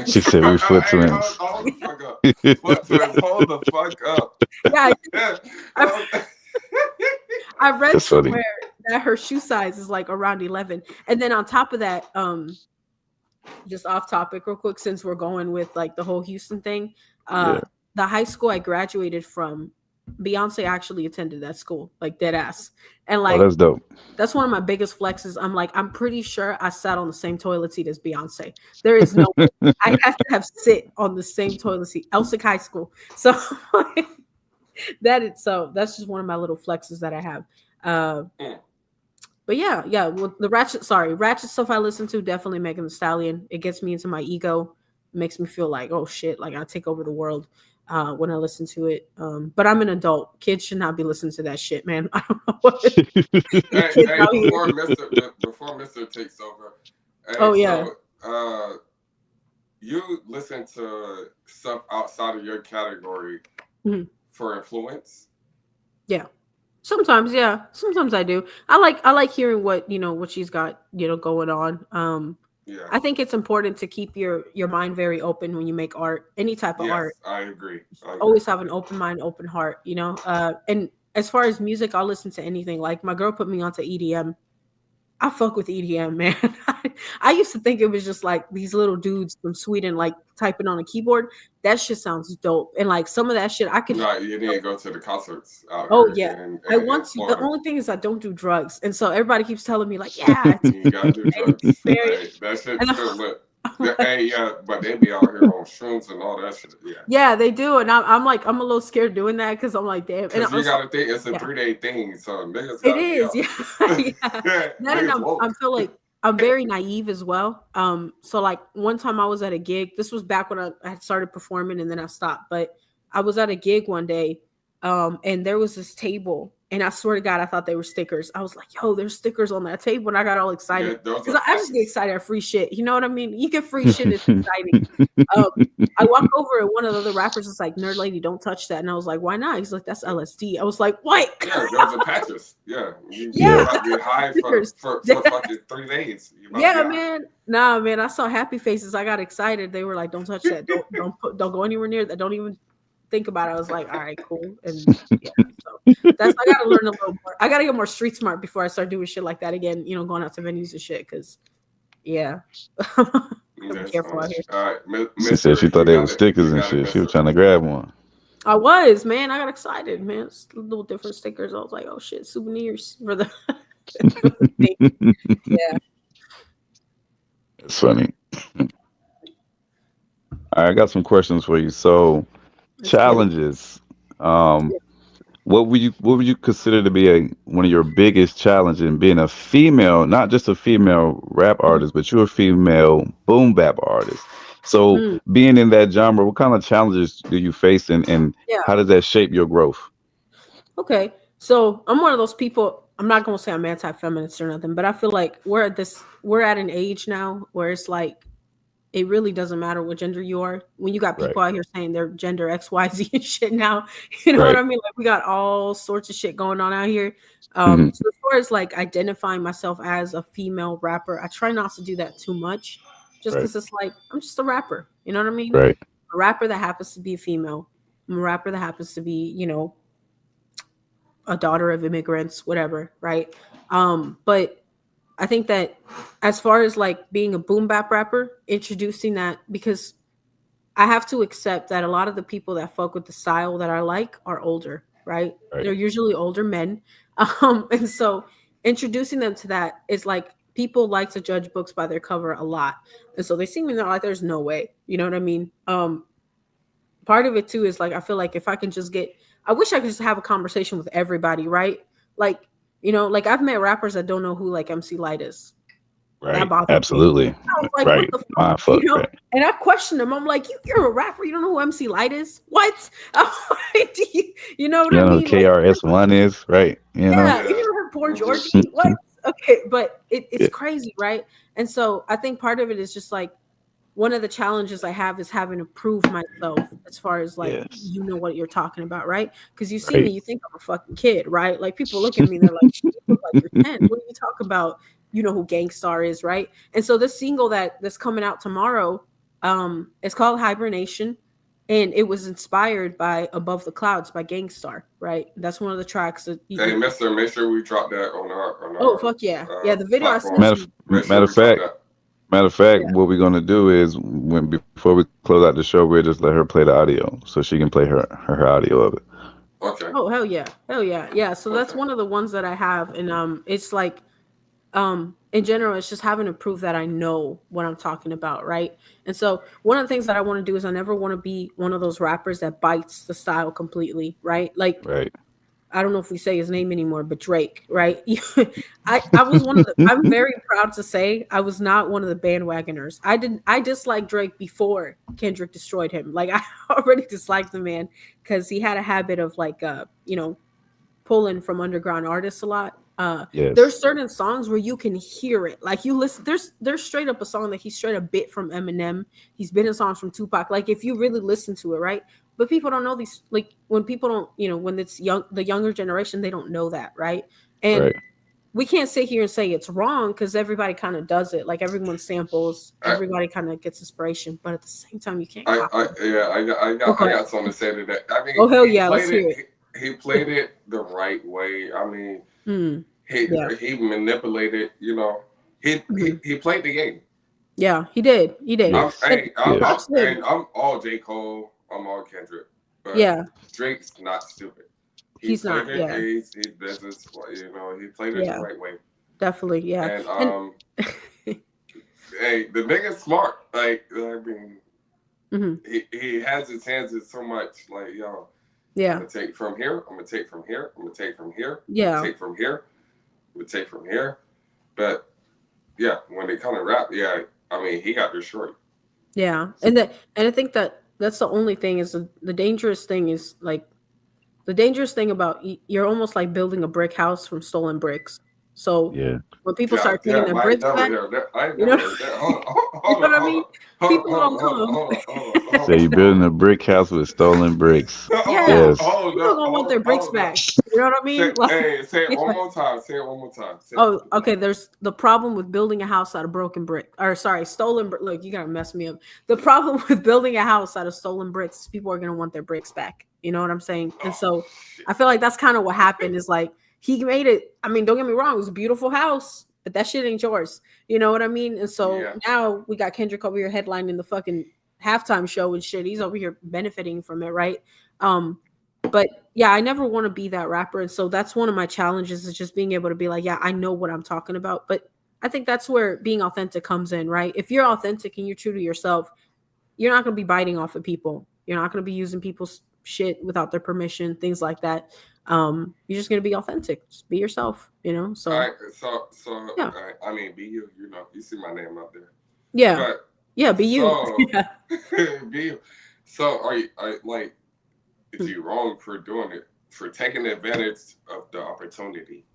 She said we foot Hey, twins. hold the fuck up. Foot twins, hold the fuck up. yeah, I read That's funny. somewhere that her shoe size is like around 11. And then on top of that, just off topic real quick, since we're going with like the whole Houston thing, Yeah. the high school I graduated from, Beyonce actually attended that school, like dead ass. And Oh, like that's dope. that's one of my biggest flexes. I'm like, I'm pretty sure I sat on the same toilet seat as Beyonce. There is no way. I have to have sit on the same toilet seat. Elsick High School. So that's just one of my little flexes that I have. But yeah, well, the ratchet stuff I listen to, definitely Megan Thee Stallion. It gets me into my ego. It makes me feel like, oh shit, like I take over the world when I listen to it. But I'm an adult. Kids should not be listening to that shit, man. I don't know what. Before Mister takes over. Oh yeah. So, you listen to stuff outside of your category for influence? Yeah. Sometimes I do. I like hearing what she's got, going on. Yeah. I think it's important to keep your mind very open when you make art, any type of art. I agree. Always have an open mind, open heart, and as far as music, I'll listen to anything. Like my girl put me onto EDM. I fuck with EDM, man. I used to think it was just like these little dudes from Sweden, like typing on a keyboard. That shit sounds dope. And like some of that shit, I could. No, you need to go to the concerts out Oh here. yeah, I want to. The only thing is I don't do drugs, and so everybody keeps telling me like, yeah, you gotta do drugs. Hey, that shit's still lit. But they be out here on shrooms and all that shit. Yeah, they do, and I'm like, I'm a little scared doing that because I'm like, damn. And you gotta think it's a 3-day thing, so niggas. It is, I feel like I'm very naive as well. So like one time I was at a gig. This was back when I had started performing, and then I stopped. But I was at a gig one day, and there was this table. And I swear to God, I thought they were stickers. I was like, yo, there's stickers on that table. And I got all excited. Because I just get excited at free shit. You know what I mean? You get free shit. It's exciting. I walk over and one of the other rappers is like, nerd lady, don't touch that. And I was like, why not? He's like, that's LSD. I was like, what? Yeah, those are patches. Yeah. You're about to get high for fucking 3 days. Yeah, man. Nah, man. I saw happy faces. I got excited. They were like, don't touch that. Don't go anywhere near that. Don't even think about it. I was like, all right, cool. And yeah, so I gotta learn a little more. I gotta get more street smart before I start doing shit like that again, going out to venues and shit. Cause be careful out here. All right, She said she thought they were stickers and shit. She was trying to grab one. I was, man. I got excited, man. It's little different stickers. I was like, oh shit, souvenirs for the yeah. It's funny. All right, I got some questions for you. So challenges. What would you consider to be one of your biggest challenges in being a female, not just a female rap artist, but you're a female boom bap artist? So being in that genre, what kind of challenges do you face, and how does that shape your growth? Okay, so I'm one of those people. I'm not gonna say I'm anti-feminist or nothing, but I feel like we're at an age now where it's like, it really doesn't matter what gender you are. When you got people out here saying they're gender XYZ and shit now, you know what I mean? Like we got all sorts of shit going on out here. So as far as like identifying myself as a female rapper, I try not to do that too much, just because it's like, I'm just a rapper. You know what I mean? Right. A rapper that happens to be a female. I'm a rapper that happens to be, a daughter of immigrants, whatever. Right. But I think that as far as like being a boom bap rapper, introducing that, because I have to accept that a lot of the people that fuck with the style that I like are older, right? They're usually older men. And so introducing them to that is like, people like to judge books by their cover a lot. And so they see me and they're like, there's no way. You know what I mean? Part of it too is like, I feel like if I can just I wish I could just have a conversation with everybody, right? Like, like I've met rappers that don't know who like MC Light is. That Right. bothered me. Absolutely. I was like, what Right. the fuck? My fuck. Right. And I questioned him. I'm like, you're a rapper. You don't know who MC Light is? What? I'm like, you know what You I know who mean? Like, KRS-One is, right? You know. yeah, you Yeah. never heard Poor Mhm. Georgie? What? Okay, but it's Yeah. crazy, right? And so I think part of it is just like one of the challenges I have is having to prove myself as far as like Yes. you know what you're talking about, right? Because you see me, Right. you think I'm a fucking kid, right? Like people look at me, they're like, "Shit, you look like you're 10. What are you talking about? You know who Gangstar is, right?" And so this single that's coming out tomorrow, it's called Hibernation, and it was inspired by Above the Clouds by Gangstar, right? That's one of the tracks that Hey, Mister, make sure we drop that on oh our fuck yeah. Yeah, the video I sent platform. Matter you. Make sure matter we of drop fact, that. Yeah. what we're gonna do is when before we close out the show, we'll just let her play the audio so she can play her audio of it. Okay. Oh hell yeah. Hell yeah. Yeah. So that's Okay. one of the ones that I have. And it's like in general, it's just having to prove that I know what I'm talking about, right? And so one of the things that I want to do is I never want to be one of those rappers that bites the style completely, right? Like Right. I don't know if we say his name anymore, but Drake, right? I was one of the I'm very proud to say I was not one of the bandwagoners. I disliked Drake before Kendrick destroyed him. Like I already disliked the man because he had a habit of like pulling from underground artists a lot. Yes. There's certain songs where you can hear it. Like you listen, there's straight up a song that he straight up bit from Eminem. He's been in songs from Tupac. Like if you really listen to it, right? But people don't know these. Like when people don't, when it's the younger generation, they don't know that, right? And Right. we can't sit here and say it's wrong because everybody kind of does it. Like everyone samples, I, everybody kind of gets inspiration, but at the same time, you can't copy. yeah, I Okay. got something to say to that. I mean, Oh hell yeah, let's hear it. He played it the right way. I mean, Mm, he yeah. he manipulated. Mhm. He played the game. Yeah, he did. He did. I'm Yes. And hey, Yes. props to him. I'm all J Cole. I'm all Kendrick, but Yeah, Drake's not stupid. He he's played not. it. Yeah, He's business. He played it the yeah, right way. definitely. Yeah, And and hey, the nigga's smart. Like I mean, mhm, he has his hands in so much. Like yo, I'm yeah, gonna take from here. I'm gonna take from here. I'm gonna take from here. I'm gonna yeah, take from here. I'm gonna take from here. But yeah, when they come to rap, yeah, I mean, he got destroyed. yeah. And I think that's the only thing is the dangerous thing is like the dangerous thing about you're almost like building a brick house from stolen bricks. So Yeah. when people Yeah, start taking damn, their I ain't bricks never back, heard that. I ain't you never know, heard that. you Hold know on, what I hold mean? on, hold People on, don't hold on, come. hold on, hold on, So you're building a brick house with stolen bricks. Yeah, Yes. hold people up, gonna want their bricks hold up. back. You know what I mean? Like, Say it one more time. Say it one more time. Say it one oh, more okay. time. There's the problem with building a house out of broken brick, or sorry, stolen brick. Look, you gotta mess me up. The problem with building a house out of stolen bricks is people are gonna want their bricks back. You know what I'm saying? And Oh so shit. I feel like that's kind of what happened. Is like he made it. I mean, don't get me wrong, it was a beautiful house, but that shit ain't yours. You know what I mean? And so Yeah. now we got Kendrick over here headlining the fucking halftime show and shit. He's over here benefiting from it, right? But yeah, I never want to be that rapper. And so that's one of my challenges is just being able to be like, yeah, I know what I'm talking about. But I think that's where being authentic comes in, right? If you're authentic and you're true to yourself, you're not going to be biting off of people. You're not going to be using people's shit without their permission, things like that. You're just going to be authentic. Just be yourself, you know? All So right. So yeah. I mean, be you. You see my name out there. Yeah. But Yeah. Be you. so Yeah. be you. So are like, is you wrong for doing it for taking advantage of the opportunity?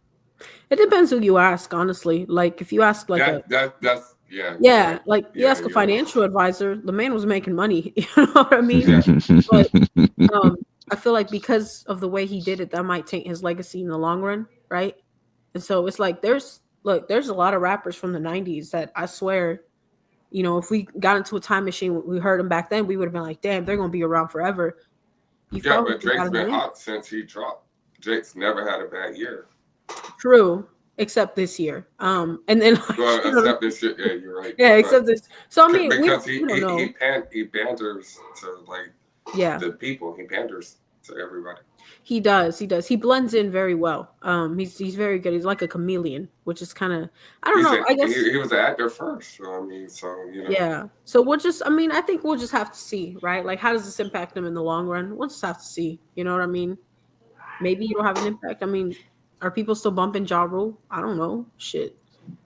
It depends who you ask, honestly. Like if you ask like That's yeah. You're yeah, right. like you Yeah, ask a you're right. financial advisor, the man was making money. You know what I mean? Yeah. But um, I feel like because of the way he did it, that might taint his legacy in the long run, right? And so it's like there's a lot of rappers from the '90s that I swear, if we got into a time machine, we heard them back then, we would have been like, damn, they're gonna be around forever. You've Yeah, probably but Drake's gotten been away. hot since he dropped. Drake's never had a bad year. True, except this year. And then Well, except this shit. Yeah, you're right. yeah, But except this. So I mean, because we don't know. he panders to like Yeah. the people. He panders to everybody. He does. He does. He blends in very well. He's very good. He's like a chameleon, which is kind of I don't know. I guess He was an actor first. So I mean, yeah. So we'll just. I mean, I think we'll just have to see, right? Like, how does this impact him in the long run? We'll just have to see. You know what I mean? Maybe it'll have an impact. I mean, are people still bumping Ja Rule? I don't know. Shit.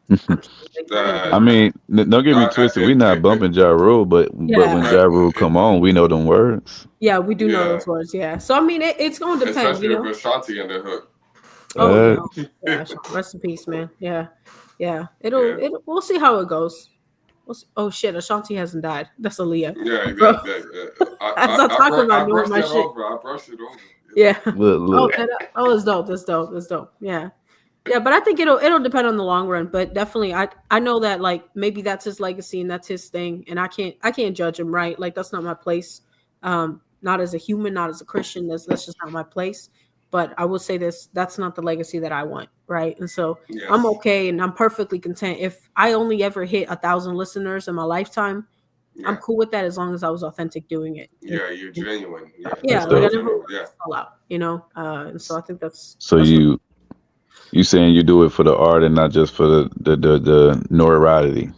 I'm just a big fan of I That, him. mean, don't get me twisted. We're not bumping Ja Rule, but when Yeah, Ja Rule come on, we know them words. yeah, we do know yeah, those words. Yeah, so I mean, it's gonna depend, especially if it's Shanti in the hook. Oh yeah, Uh, yeah. Rest in peace, man. Yeah, yeah. Yeah. We'll see how it goes. Oh shit, Ashanti hasn't died. That's Aaliyah, Yeah, bro. I I, stop talking I about doing brushed my it shit. over. I brushed it over. Yeah. look. Oh, it's dope. That's dope. That's dope. Yeah. Yeah, but I think it'll depend on the long run. But definitely, I know that like maybe that's his legacy and that's his thing, and I can't judge him, right? Like that's not my place. Not as a human, not as a Christian. That's just not my place. But I will say this: that's not the legacy that I want, right? And so I'm Yes. okay, and I'm perfectly content if I only ever hit 1,000 listeners in my lifetime. I'm Yeah. cool with that as long as I was authentic doing it. Yeah, you're genuine. Yeah. Yeah, That's like I dope. never Genuine. wanted Yeah. to sell out, you know. And so I think So that's what. you saying you do it for the art and not just for the notoriety?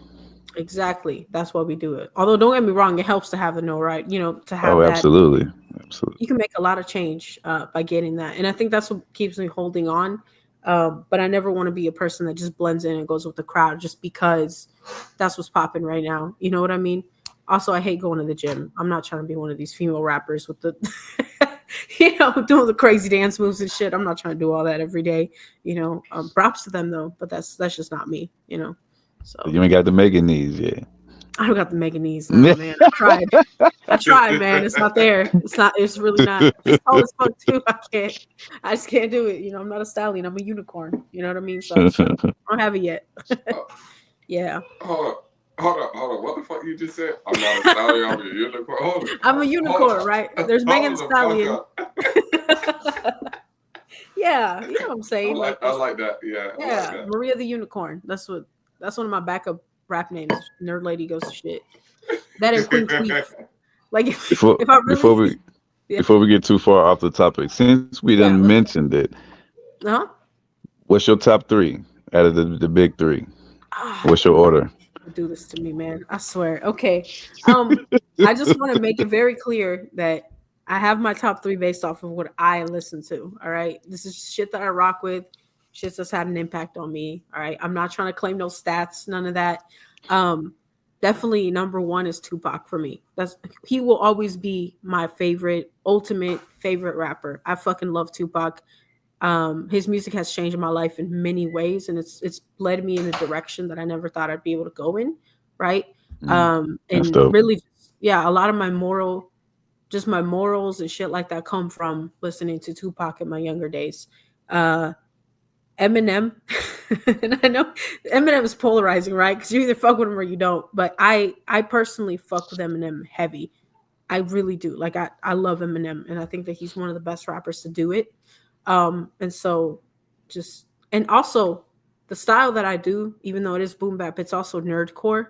Exactly. That's why we do it. Although don't get me wrong, it helps to have the no right, to Oh, have that. absolutely, absolutely. You can make a lot of change by getting that. And I think that's what keeps me holding on. But I never want to be a person that just blends in and goes with the crowd just because that's what's popping right now. You know what I mean? Also, I hate going to the gym. I'm not trying to be one of these female rappers with the, doing the crazy dance moves and shit. I'm not trying to do all that every day. Props to them though, but that's just not me. So You ain't got the Megan knees yet. I don't got the mega knees now, man. I tried, man. It's not there. It's really not. It's tall as fuck too. I just can't do it. I'm not a stallion. I'm a unicorn. You know what I mean? So I don't have it yet. Yeah. Hold on. Hold on. What the fuck you just said? I'm not a stallion. I'm a unicorn. Hold on. I'm a unicorn, right? There's Megan Hold the Stallion. fuck up. Yeah, you know what I'm saying? I like that. Yeah. I yeah, like that. Maria the Unicorn. That's one of my backup rap names. Nerd Lady Goes to Shit. That and Queen Queef. Like Before if I before really we yeah. before we get too far off the topic, since we done mentioned it, what's your top three out of the big three? What's your order? Do this to me, man. I swear. Okay. I just want to make it very clear that I have my top three based off of what I listen to. All right. This is shit that I rock with, shit that's had an impact on me. All right. I'm not trying to claim no stats, none of that. Definitely number one is Tupac for me. He will always be my ultimate favorite rapper. I fucking love Tupac. His music has changed my life in many ways, and it's led me in a direction that I never thought I'd be able to go in, right? And dope. really, a lot of my morals and shit like that come from listening to Tupac in my younger days. Eminem, and I know Eminem is polarizing, right? Because you either fuck with him or you don't. But I personally fuck with Eminem heavy. I really do. Like I love Eminem, and I think that he's one of the best rappers to do it. And so and also the style that I do, even though it is boom bap, it's also nerdcore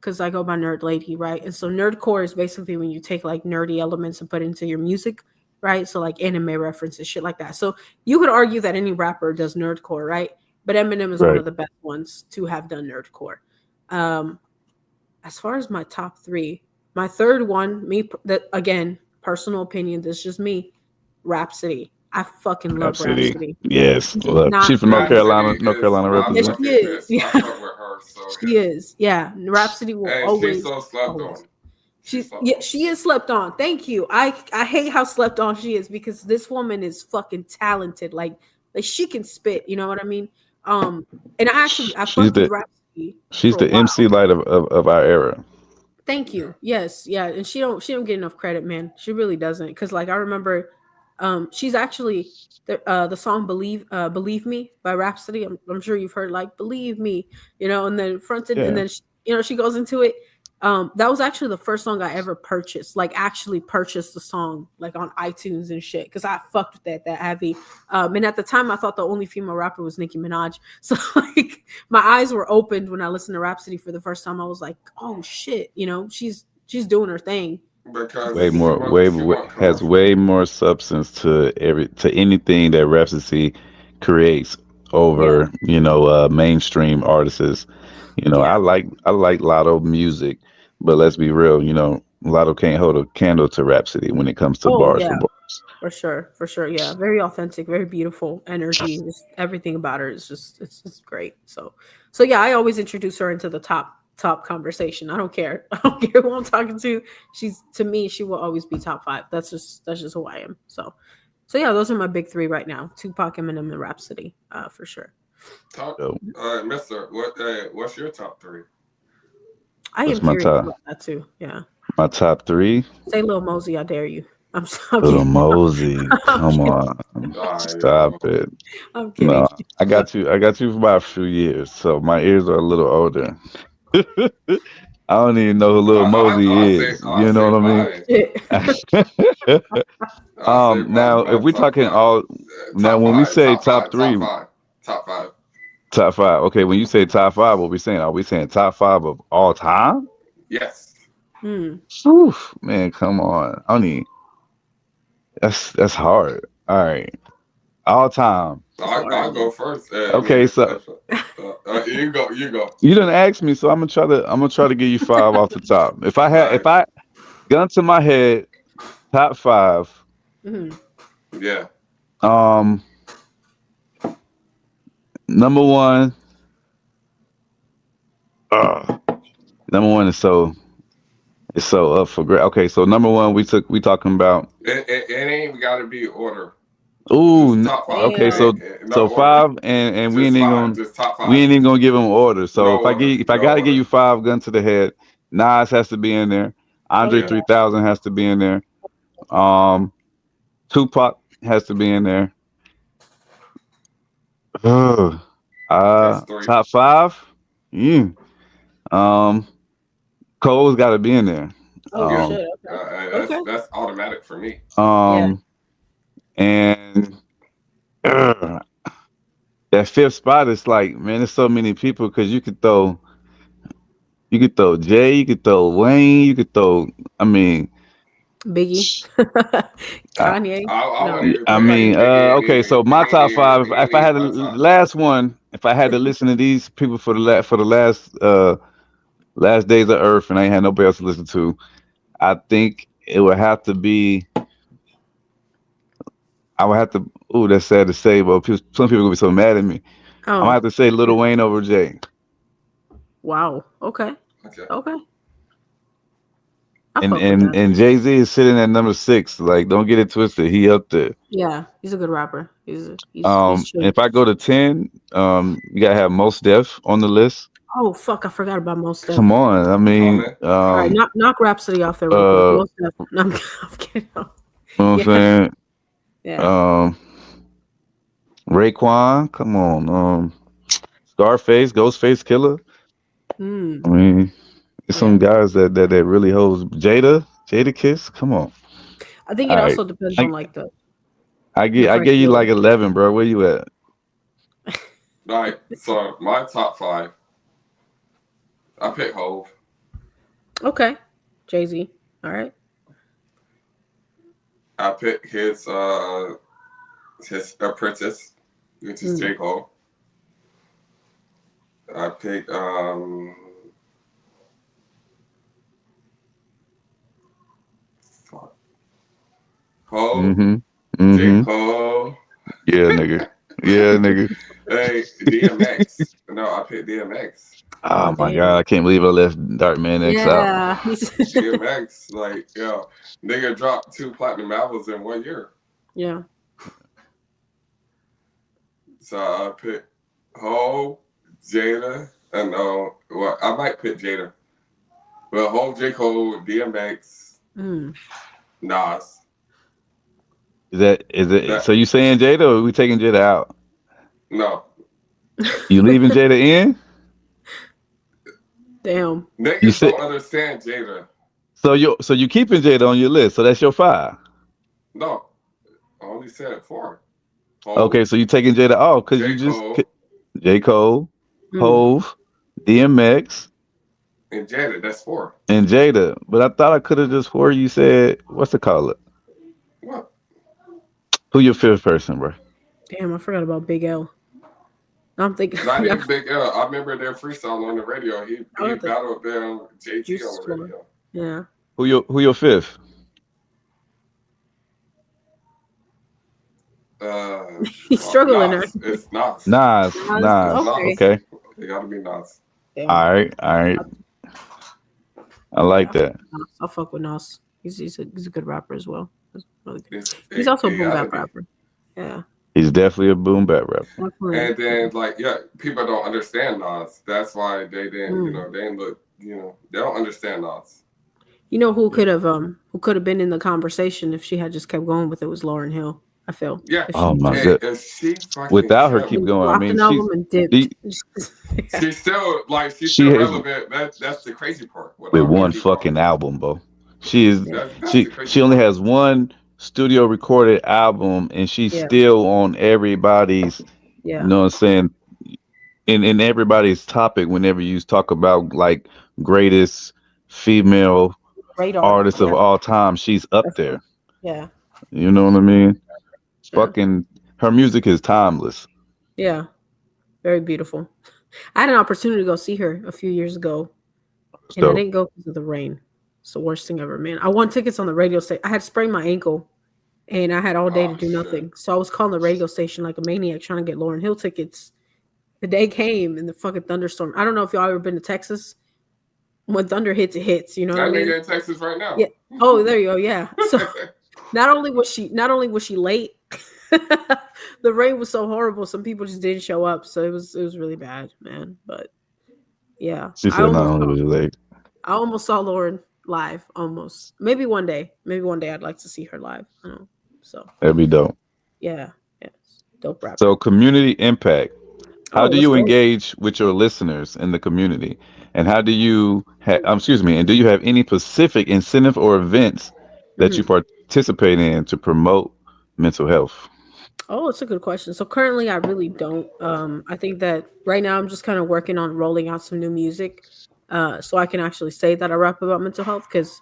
because I go by Nerd Lady, right? And so nerdcore is basically when you take like nerdy elements and put it into your music, right? So like anime references, shit like that. So you could argue that any rapper does nerdcore, right? But Eminem is one of the best ones to have done nerdcore. As far as my top three, my third one, again, personal opinion, this is just me, Rhapsody. I fucking love Rhapsody. Yes. She's from North Carolina. North Carolina represent. Yes, she is. Yeah. I fuck with her, so she is. Yeah. Rhapsody will always. She's so slept on. She is slept on. Thank you. I hate how slept on she is because this woman is fucking talented. Like she can spit. You know what I mean? And I fucked with Rhapsody. She's the MC Light of our era. Thank you. Yes. Yeah. And she don't get enough credit, man. She really doesn't. Because like I remember. She's actually the song "Believe Me" by Rhapsody. I'm sure you've heard like "Believe Me," and then fronted, and then she goes into it. That was actually the first song I ever purchased, like actually purchased the song like on iTunes and shit, because I fucked with that heavy. And at the time, I thought the only female rapper was Nicki Minaj. So like my eyes were opened when I listened to Rhapsody for the first time. I was like, oh shit, she's doing her thing. Because has way more substance to anything that Rhapsody creates over mainstream artists. I like Lotto music, but let's be real, Lotto can't hold a candle to Rhapsody when it comes to bars for bars. For sure. Yeah, very authentic, very beautiful energy. Just everything about her is just it's great. So yeah, I always introduce her into the top conversation. I don't care. I don't care who I'm talking to. She's to me, she will always be top five. That's just who I am. So yeah, those are my big three right now: Tupac, Eminem, and Rhapsody, for sure. Top, So Mister, what's your top three? I am that's my curious top. about that too. Yeah, My top three. say Lil Mosey, I dare you. I'm Little kidding. Mosey, I'm come kidding. on, Yo. stop it. I'm No, kidding. I got you. I got you for about a few years, so my ears are a little older. I don't even know who Little I'll Mosey say is. I'll You know say what I mine. mean? I'll say Now my if we top talking five. all, now Top when we five. say Top top five. Top three, five. Top five. top five. Okay, when you say top five, what we saying? Are we saying top five of all time? Yes. Hmm. Oof, man, come on. I mean, that's hard. All right, all time. It's I'll hard. go first. I Okay, mean, so you go. You go. you didn't ask me, so I'm gonna try to give you five off the top. All right. If I gun to my head, top five. Hmm. Yeah. Um, number one. Uh, number one is so up for grab. Okay, so number one we talking about. It ain't got to be order. Ooh, Just top five. okay, Damn. No so order. five, and we Just ain't even five. gonna Just top we five. ain't even gonna give them order. So No order. if I No gotta give order. you five, gun to the head, Nas has to be in there. Andre Okay. Yeah. 3000 has to be in there. Um, Tupac has to be in there. Ugh. That's three. Top five. Yeah. Um, Cole's got to be in there. Oh Yeah. Um, shit. Okay. Okay. That's automatic for me. Yeah. um, and ugh, that fifth spot is like, man, there's so many people because you could throw Jay, you could throw Wayne, you could throw. I mean, Biggie. I, Kanye. I No. wouldn't even I put any mean, Biggie in okay. either. So He my ain't top even. five. He ain't If I even had the my top. last one, if I had to listen to these people for the last days of Earth, and I ain't had nobody else to listen to, I think it would have to be. I would have to. Ooh, that's sad to say, but some people gonna be so mad at me. I'm gonna Oh. have to say Lil Wayne over Jay. Wow. Okay. Okay. Okay. I And fuck with and that. and Jay Z is sitting at number six. Like, don't get it twisted. He up there. Yeah. He's a good rapper. He's chill. If I go to 10, you gotta have Most Def on the list. Oh fuck! I forgot about most stuff. Come on. I mean, Common. All right, Common. knock Rhapsody off there real quick. uh, Most stuff. No, I'm kidding. you know what I'm Yeah. saying? Yeah. Um, Raekwon, come on. Scarface, Ghostface Killer. Mm. I mean, there's Yeah. some guys that really holds Jada Kiss. Come on. I think it All right. also depends I on like the I give you criteria. like 11, bro. Where you at? All right. So my top five. I pick Hove. Okay. Jay-Z. All right. I pick his apprentice, which is Mm. J Cole. I pick fuck. Hove, Mm-hmm. J Mm-hmm. Cole. Yeah, nigga. Yeah, nigga. Hey, DMX. No, I picked DMX. Oh Oh my God, damn. I can't believe I left Darkman X out. Yeah. DMX, like, yo, nigga dropped 2 platinum albums in 1 year. Yeah. So I picked Hove, Jada, and well, I might pick Jada. But Hove, J. Cole, DMX, Mm. Nas. Is it? That So you saying Jada, or are we taking Jada out? no. You leaving Jada in? Damn. You Niggas said don't understand Jada. so you keeping Jada on your list. So that's your five. No. I only said 4. Hove, Okay, so you taking Jada off because you J. just Cole, J Cole, Mm. Hove, DMX, and Jada. That's 4. and Jada. But I thought I could have just for you said what's it called? What? Who your fifth person, bro? Damn, I forgot about Big L. I'm thinking Not yeah, even Big L. I remember their freestyle on the radio. I He would think battled them JT Juice on the WRLD. radio. Yeah. Who your fifth? He's struggling. Nas. It's Nas. Nas. Nas, It's Nas. okay. Okay. It gotta be Nas. Damn. All right. I like that. I'll fuck with Nas. He's a good rapper as well. He's really good. It, He's also a it boom gotta bap be. rapper. Yeah, He's definitely a boom bap rapper. definitely. And then like people don't understand Nas. That's why they didn't. Mm. They didn't look. They don't understand Nas. You know who could have been in the conversation if she had just kept going with it was Lauryn Hill. I feel. Yeah. If Oh she my just god. If she fucking Without her kept- keep going. I dropped mean, an album and dipped. she she's still she's She still has- relevant. That's the crazy part. with Without her one keep fucking going. album, bro. She is That's the she crazy she only part. has one studio recorded album and she's Yeah. still on everybody's, Yeah. you know what I'm saying, in everybody's topic whenever you talk about like greatest female Great artist of yeah. all time, she's up there. Yeah. You know what I mean? Yeah. Fucking her music is timeless. Yeah. Very beautiful. I had an opportunity to go see her a few years ago, and I So didn't go because of the rain. It's the worst thing ever, man. I won tickets on the radio station. I had sprained my ankle, and I had all day to do nothing. So I was calling the radio station like a maniac trying to get Lauryn Hill tickets. The day came, and the fucking thunderstorm. I don't know if y'all ever been to Texas. When thunder hits, it hits. You know what I That mean? nigga in Texas right now. Yeah. Oh, there you go. Yeah. So not only was she late, the rain was so horrible. Some people just didn't show up, so it was really bad, man. But yeah, she said not only was it late. I almost saw Lauren live. Almost. Maybe one day. I'd like to see her live. I don't know. So That'd be dope. yeah, dope rap. So community impact. How do let's you go. engage with your listeners in the community? And how do you and do you have any specific incentive or events that you participate in to promote mental health? Oh, it's a good question. So currently I really don't. I think that right now I'm just kind of working on rolling out some new music. So I can actually say that I rap about mental health because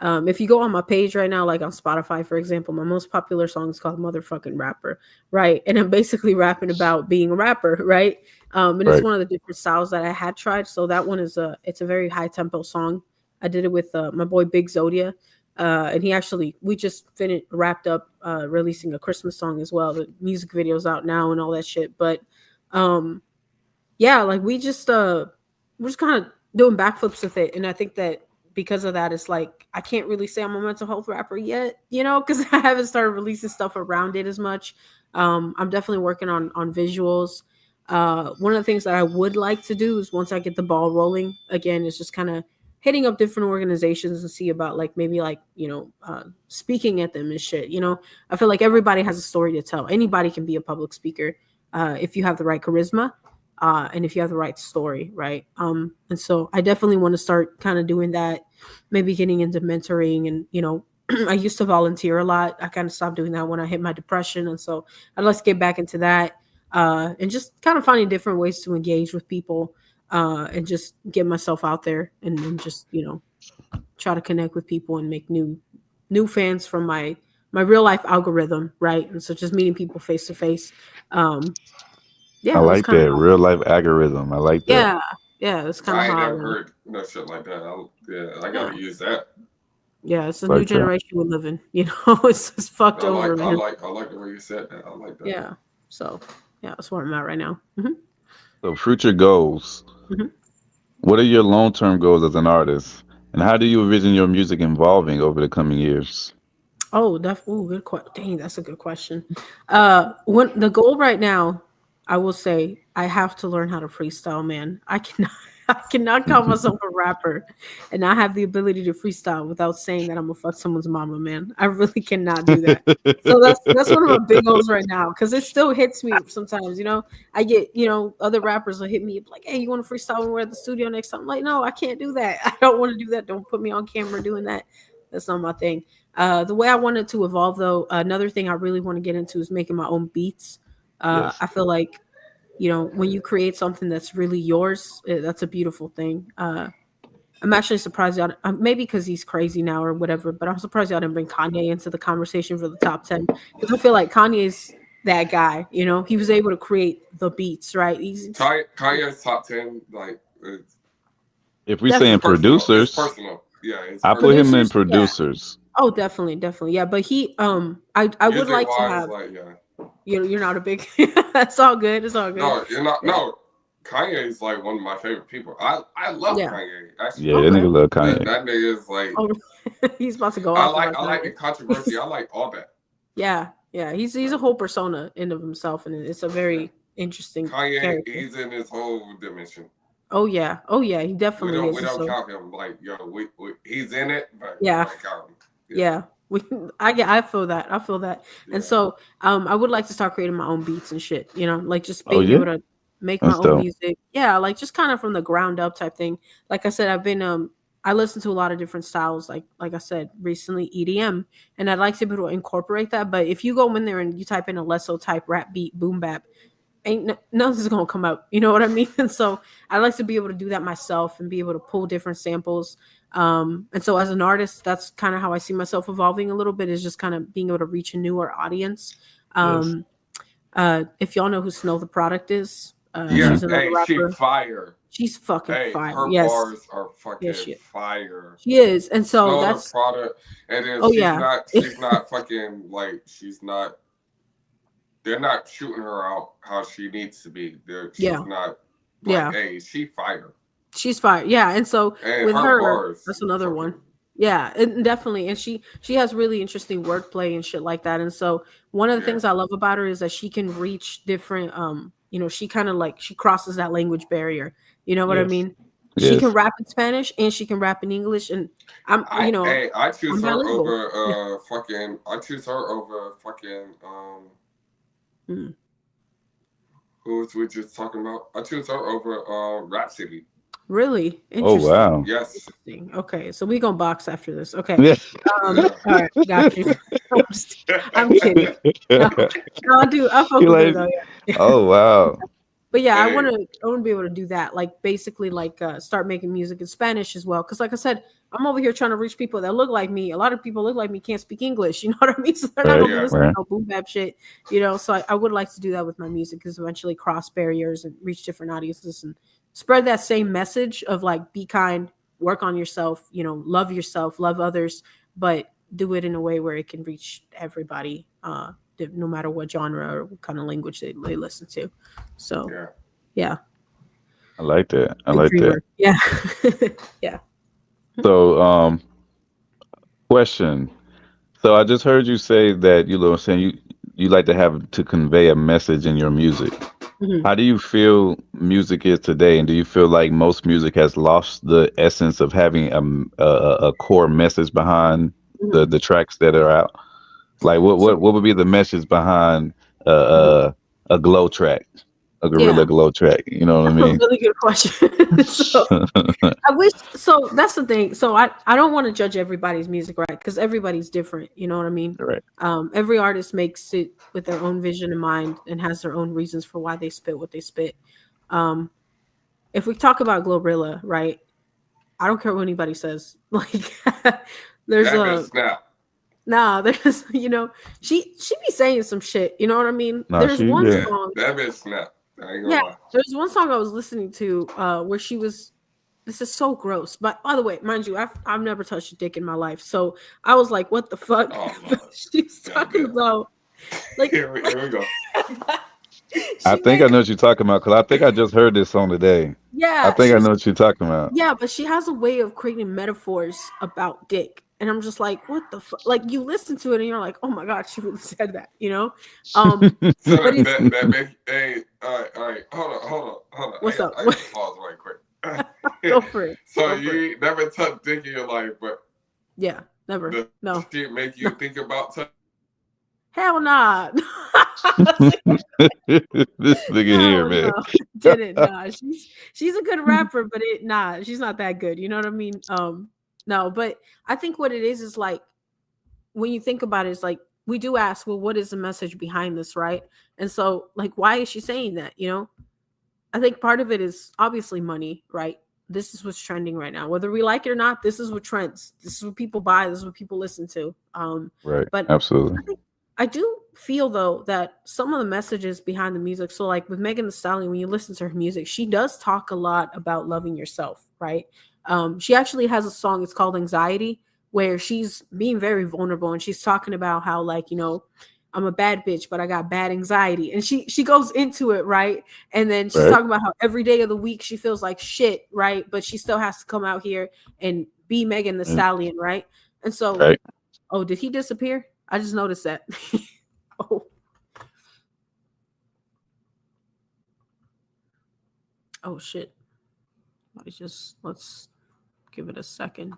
if you go on my page right now, like on Spotify, for example, my most popular song is called Motherfucking Rapper, right? And I'm basically rapping about being a rapper, right? And it's Right. one of the different styles that I had tried. So that one is it's a very high tempo song. I did it with my boy Big Zodia. And we just wrapped up releasing a Christmas song as well. The music video's out now and all that shit. But yeah, like we're just kind of doing backflips with it. And I think that because of that, it's like I can't really say I'm a mental health rapper yet, because I haven't started releasing stuff around it as much. I'm definitely working on visuals. One of the things that I would like to do is once I get the ball rolling again, is just kind of hitting up different organizations and see about maybe speaking at them and shit. I feel like everybody has a story to tell. Anybody can be a public speaker if you have the right charisma and if you have the right story, right? And so I definitely want to start kind of doing that, maybe getting into mentoring. And I used to volunteer a lot. I kind of stopped doing that when I hit my depression, and so I'd like to get back into that and just kind of finding different ways to engage with people. And just get myself out there and just try to connect with people and make new fans from my real life algorithm, right? And so just meeting people face to face. Yeah, I that's like kind that of real life algorithm. I like that. yeah, that's kind I of ain't how. never heard no shit like that. I gotta use that. Yeah, it's a Like new that. generation we live in. It's just fucked over, I man. like the way you said that. I like that. Yeah, so yeah, that's where I'm at right now. Mm-hmm. So future goals. Mhm. What are your long-term goals as an artist? And how do you envision your music evolving over the coming years? Oh, good question. Dang, that's a good question. When the goal right now, I will say I have to learn how to freestyle, man. I cannot call myself a rapper and not have the ability to freestyle without saying that I'm gonna fuck someone's mama, man. I really cannot do that. So that's one of my big goals right now because it still hits me sometimes. I get other rappers will hit me like, "Hey, you want to freestyle when we're at the studio next time?" I'm like, no, I can't do that. I don't want to do that. Don't put me on camera doing that. That's not my thing. The way I want it to evolve, though, another thing I really want to get into is making my own beats. Yes. I feel like, when you create something that's really yours, that's a beautiful thing. I'm actually surprised y'all, maybe because he's crazy now or whatever, but I'm surprised y'all didn't bring Kanye into the conversation for the top 10. Because I feel like Kanye's that guy, he was able to create the beats, right? Kanye's top 10, like, If we That's saying personal. producers, It's personal. Yeah, it's I personal. put him in Producers, yeah. producers. Oh, definitely. Yeah. But he, I would Music like to wise, have, like, yeah. You're not a big. It's all good. It's all good. No, you're not. No, Kanye is like one of my favorite people. I love Yeah. Kanye. Actually, Yeah, that Okay. nigga love that, Kanye. that nigga is like. Oh, he's about to go I off. like about I like Kanye. the controversy. I like all that. Yeah, yeah. He's a whole persona in of himself, and it's a very interesting Kanye, character. he's in his whole dimension. Oh yeah, he definitely We is. don't So, count him like he's in it, but Yeah. we don't count him. yeah, I feel that. I feel that. Yeah. And so, I would like to start creating my own beats and shit. You know, like just Oh, being yeah? able to make my That's own dope. music. Yeah, like just kind of from the ground up type thing. Like I said, I've been I listen to a lot of different styles. Like I said recently, EDM, and I'd like to be able to incorporate that. But if you go in there and you type in a lesso type rap beat, boom bap, nothing's gonna come out. You know what I mean? And so I like to be able to do that myself and be able to pull different samples. And so as an artist, that's kind of how I see myself evolving a little bit, is just kind of being able to reach a newer audience. Um, if y'all know who Snow the Product is, Yeah, she's another hey, she rapper. fire. She's fucking Hey, fire. her Yes, bars are fucking she, fire. she is. And so Snow the that's product, and then Oh, she's yeah. not fucking like she's not. They're not shooting her out how she needs to be. She's Yeah. not. Like, Yeah. hey, she fire. She's fire. Yeah. And so And with her her, bars, that's another fucking- one. Yeah, and definitely. And she has really interesting wordplay and shit like that. And so one of the Yeah. things I love about her is that she can reach different she kind of like she crosses that language barrier. You know what I Yes. mean? She Yes. can rap in Spanish and she can rap in English, and I choose I'm her bilingual. over fucking. I choose her over fucking Mm. who was we just talking about? I choose her over Rhapsody. Really Oh, interesting. wow. Yes. Interesting. Okay, so we gonna box after this. Okay. Yeah. Yeah. All right, got you. I'm kidding. No, I fuck You with her like- though. Yeah. Oh, wow. But yeah, I Hey. want to be able to do that. Like basically, like start making music in Spanish as well. Because like I said, I'm over here trying to reach people that look like me. A lot of people look like me can't speak English. You know what I mean? So they're not Right, gonna be yeah. listening right. to no boom bap shit. You know, so I would like to do that with my music, is eventually cross barriers and reach different audiences and spread that same message of like, be kind, work on yourself, love yourself, love others, but do it in a way where it can reach everybody, no matter what genre or what kind of language they listen to. So Yeah. yeah. I like that. I Big like that. dreamer. Yeah. Yeah. So, question. So I just heard you say that you like to have to convey a message in your music. Mhm. How do you feel music is today, and do you feel like most music has lost the essence of having a core message behind the tracks that are out? Like what would be the message behind a glow track, a gorilla Yeah. glow track? You know what I That's a mean? really good question. So I wish. So that's the thing. So I don't want to judge everybody's music, right? Because everybody's different. You know what I mean? Right. Every artist makes it with their own vision in mind and has their own reasons for why they spit what they spit. If we talk about Glorilla, right? I don't care what anybody says. Like, there's That bitch snap. there's she be saying some shit. You know what I mean? No, There's she- one yeah. song. That bitch snap. I ain't gonna Yeah, lie. there's one song I was listening to where she was. This is so gross. But by the way, mind you, I've never touched a dick in my life, so I was like, "What the fuck?" Oh, Lord. She's Yeah, talking yeah. about like. Here we go. I think I know what you're talking about, because I think I just heard this song today. Yeah, I think I she's- know what you're talking about. Yeah, but she has a way of creating metaphors about dick, and I'm just like, "What the fuck?" Like you listen to it, and you're like, "Oh my god, she really said that," So But that make, hey, all right, hold on. What's up? I gotta pause right quick. Go for it. So Go for you ain't never touched dick in your life, but Yeah, never. the No, shit make you think about touch. hell nah. This nigga here, man. No, didn't. Nah, she's a good rapper, but she's not that good. You know what I mean? No, but I think what it is like when you think about it, it's like we do ask, well, what is the message behind this, right? And so, like, why is she saying that? I think part of it is obviously money, right? This is what's trending right now, whether we like it or not. This is what trends. This is what people buy. This is what people listen to. Right. But Absolutely. I do feel though that some of the messages behind the music, so like with Megan Thee Stallion, when you listen to her music, she does talk a lot about loving yourself, right? She actually has a song, it's called Anxiety, where she's being very vulnerable and she's talking about how, like, I'm a bad bitch, but I got bad anxiety. And she goes into it, right? And then she's Right. talking about how every day of the week she feels like shit, right? But she still has to come out here and be Megan the Stallion, right? And so, Right. oh, did he disappear? I just noticed that. Oh. Oh shit. Let's give it a second.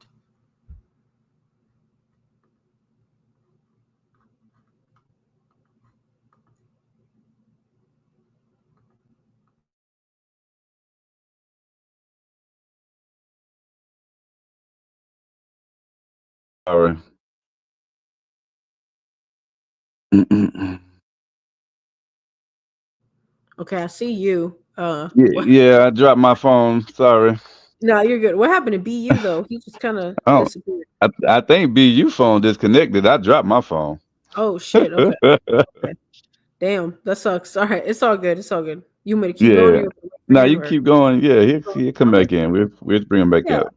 Sorry. Okay, I see you. Yeah, I dropped my phone. Sorry. No, you're good. What happened to BheeYou though? He just kind of Oh, disappeared. I think BheeYou phone disconnected. I dropped my phone. Oh shit. Okay. Okay. Damn, that sucks. All right, it's all good. It's all good. You want me to keep going, or Yeah. you want me to wait for Now him, you or keep going. Yeah, he'll come okay? back in. We'll bring him back Yeah, up.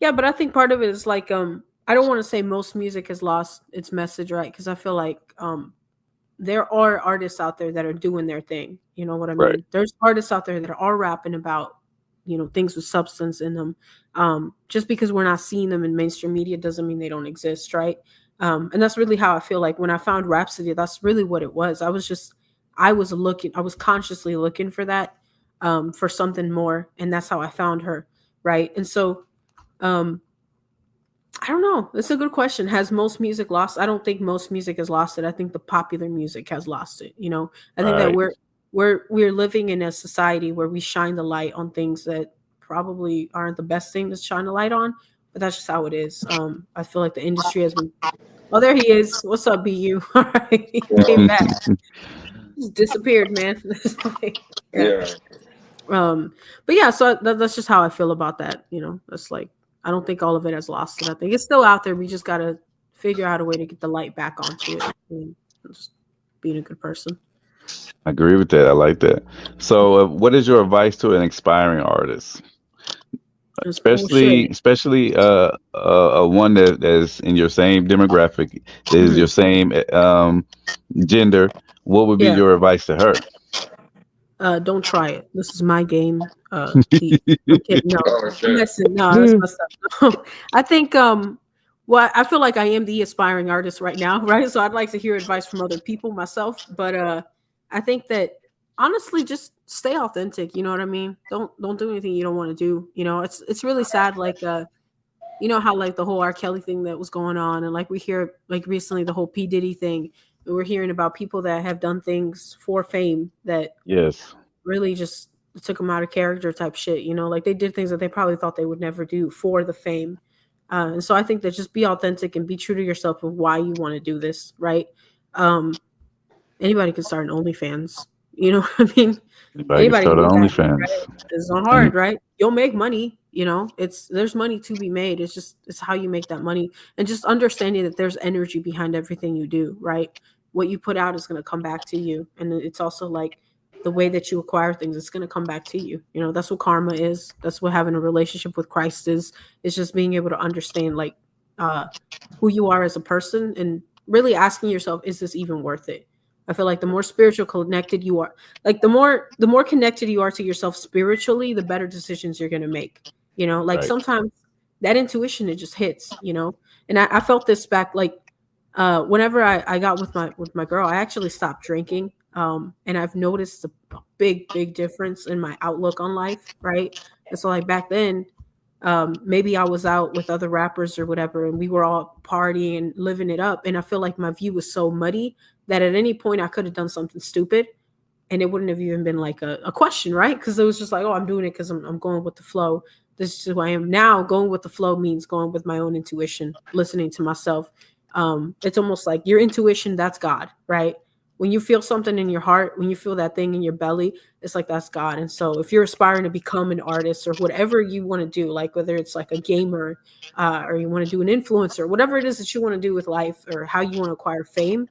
yeah. But I think part of it is like I don't want to say most music has lost its message, right? Because I feel like there are artists out there that are doing their thing. You know what I Right. mean? There's artists out there that are rapping about, things with substance in them. Just because we're not seeing them in mainstream media doesn't mean they don't exist, right? And that's really how I feel like when I found Rhapsody, that's really what it was. I was consciously looking for that, for something more. And that's how I found her. Right. And so, um, I don't know. It's a good question. Has most music lost? I don't think most music has lost it. I think the popular music has lost it. I think that Right. we're living in a society where we shine the light on things that probably aren't the best thing to shine the light on, but that's just how it is. I feel like the industry has been. Oh, there he is. What's up, BheeYou? All right, he came back. Just disappeared, man. Yeah. Yeah. But yeah, so that's just how I feel about that. That's like, I don't think all of it has lost it. I think it's still out there. We just gotta figure out a way to get the light back onto it. And just being a good person. I agree with that. I like that. So, what is your advice to an aspiring artist, It's bullshit. especially one that is in your same demographic, that is Mhm. your same gender? What would be Yeah. your advice to her? Don't try it. This is my game. I'm kidding. No, Oh I'm shit. messing. No, that's messed up. I think well, I feel like I am the aspiring artist right now, right? So I'd like to hear advice from other people myself. But I think that honestly, just stay authentic. You know what I mean? Don't do anything you don't want to do. It's really sad. Like how like the whole R. Kelly thing that was going on, and like we hear like recently the whole P. Diddy thing. We're hearing about people that have done things for fame that Yes. really just took them out of character type shit. Like they did things that they probably thought they would never do for the fame. And so I think that just be authentic and be true to yourself of why you want to do this, right? Um, Anybody can start an OnlyFans. You know what I mean? Anybody can Anybody start can an do that, right? OnlyFans. It's not And hard, right? You'll make money. There's money to be made. It's how you make that money, and just understanding that there's energy behind everything you do, right? What you put out is going to come back to you, and it's also like the way that you acquire things. It's going to come back to you. That's what karma is. That's what having a relationship with Christ is. It's just being able to understand like uh, who you are as a person, and really asking yourself, is this even worth it? I feel like the more spiritual connected you are, like the more connected you are to yourself spiritually, the better decisions you're gonna make. Like right. sometimes that intuition, it just hits. And I felt this back like whenever I got with my girl, I actually stopped drinking. And I've noticed a big, big difference in my outlook on life, right? And so like back then, maybe I was out with other rappers or whatever, and we were all partying and living it up. And I feel like my view was so muddy that at any point I could have done something stupid and it wouldn't have even been like a question, right? Because it was just like, oh, I'm doing it because I'm going with the flow. This is who I am now. Going with the flow means going with my own intuition, listening to myself. It's almost like your intuition, that's God, right? When you feel something in your heart, when you feel that thing in your belly, it's like that's God. And so if you're aspiring to become an artist or whatever you want to do, like whether it's like a gamer or you want to do an influencer, whatever it is that you want to do with life or how you want to acquire fame,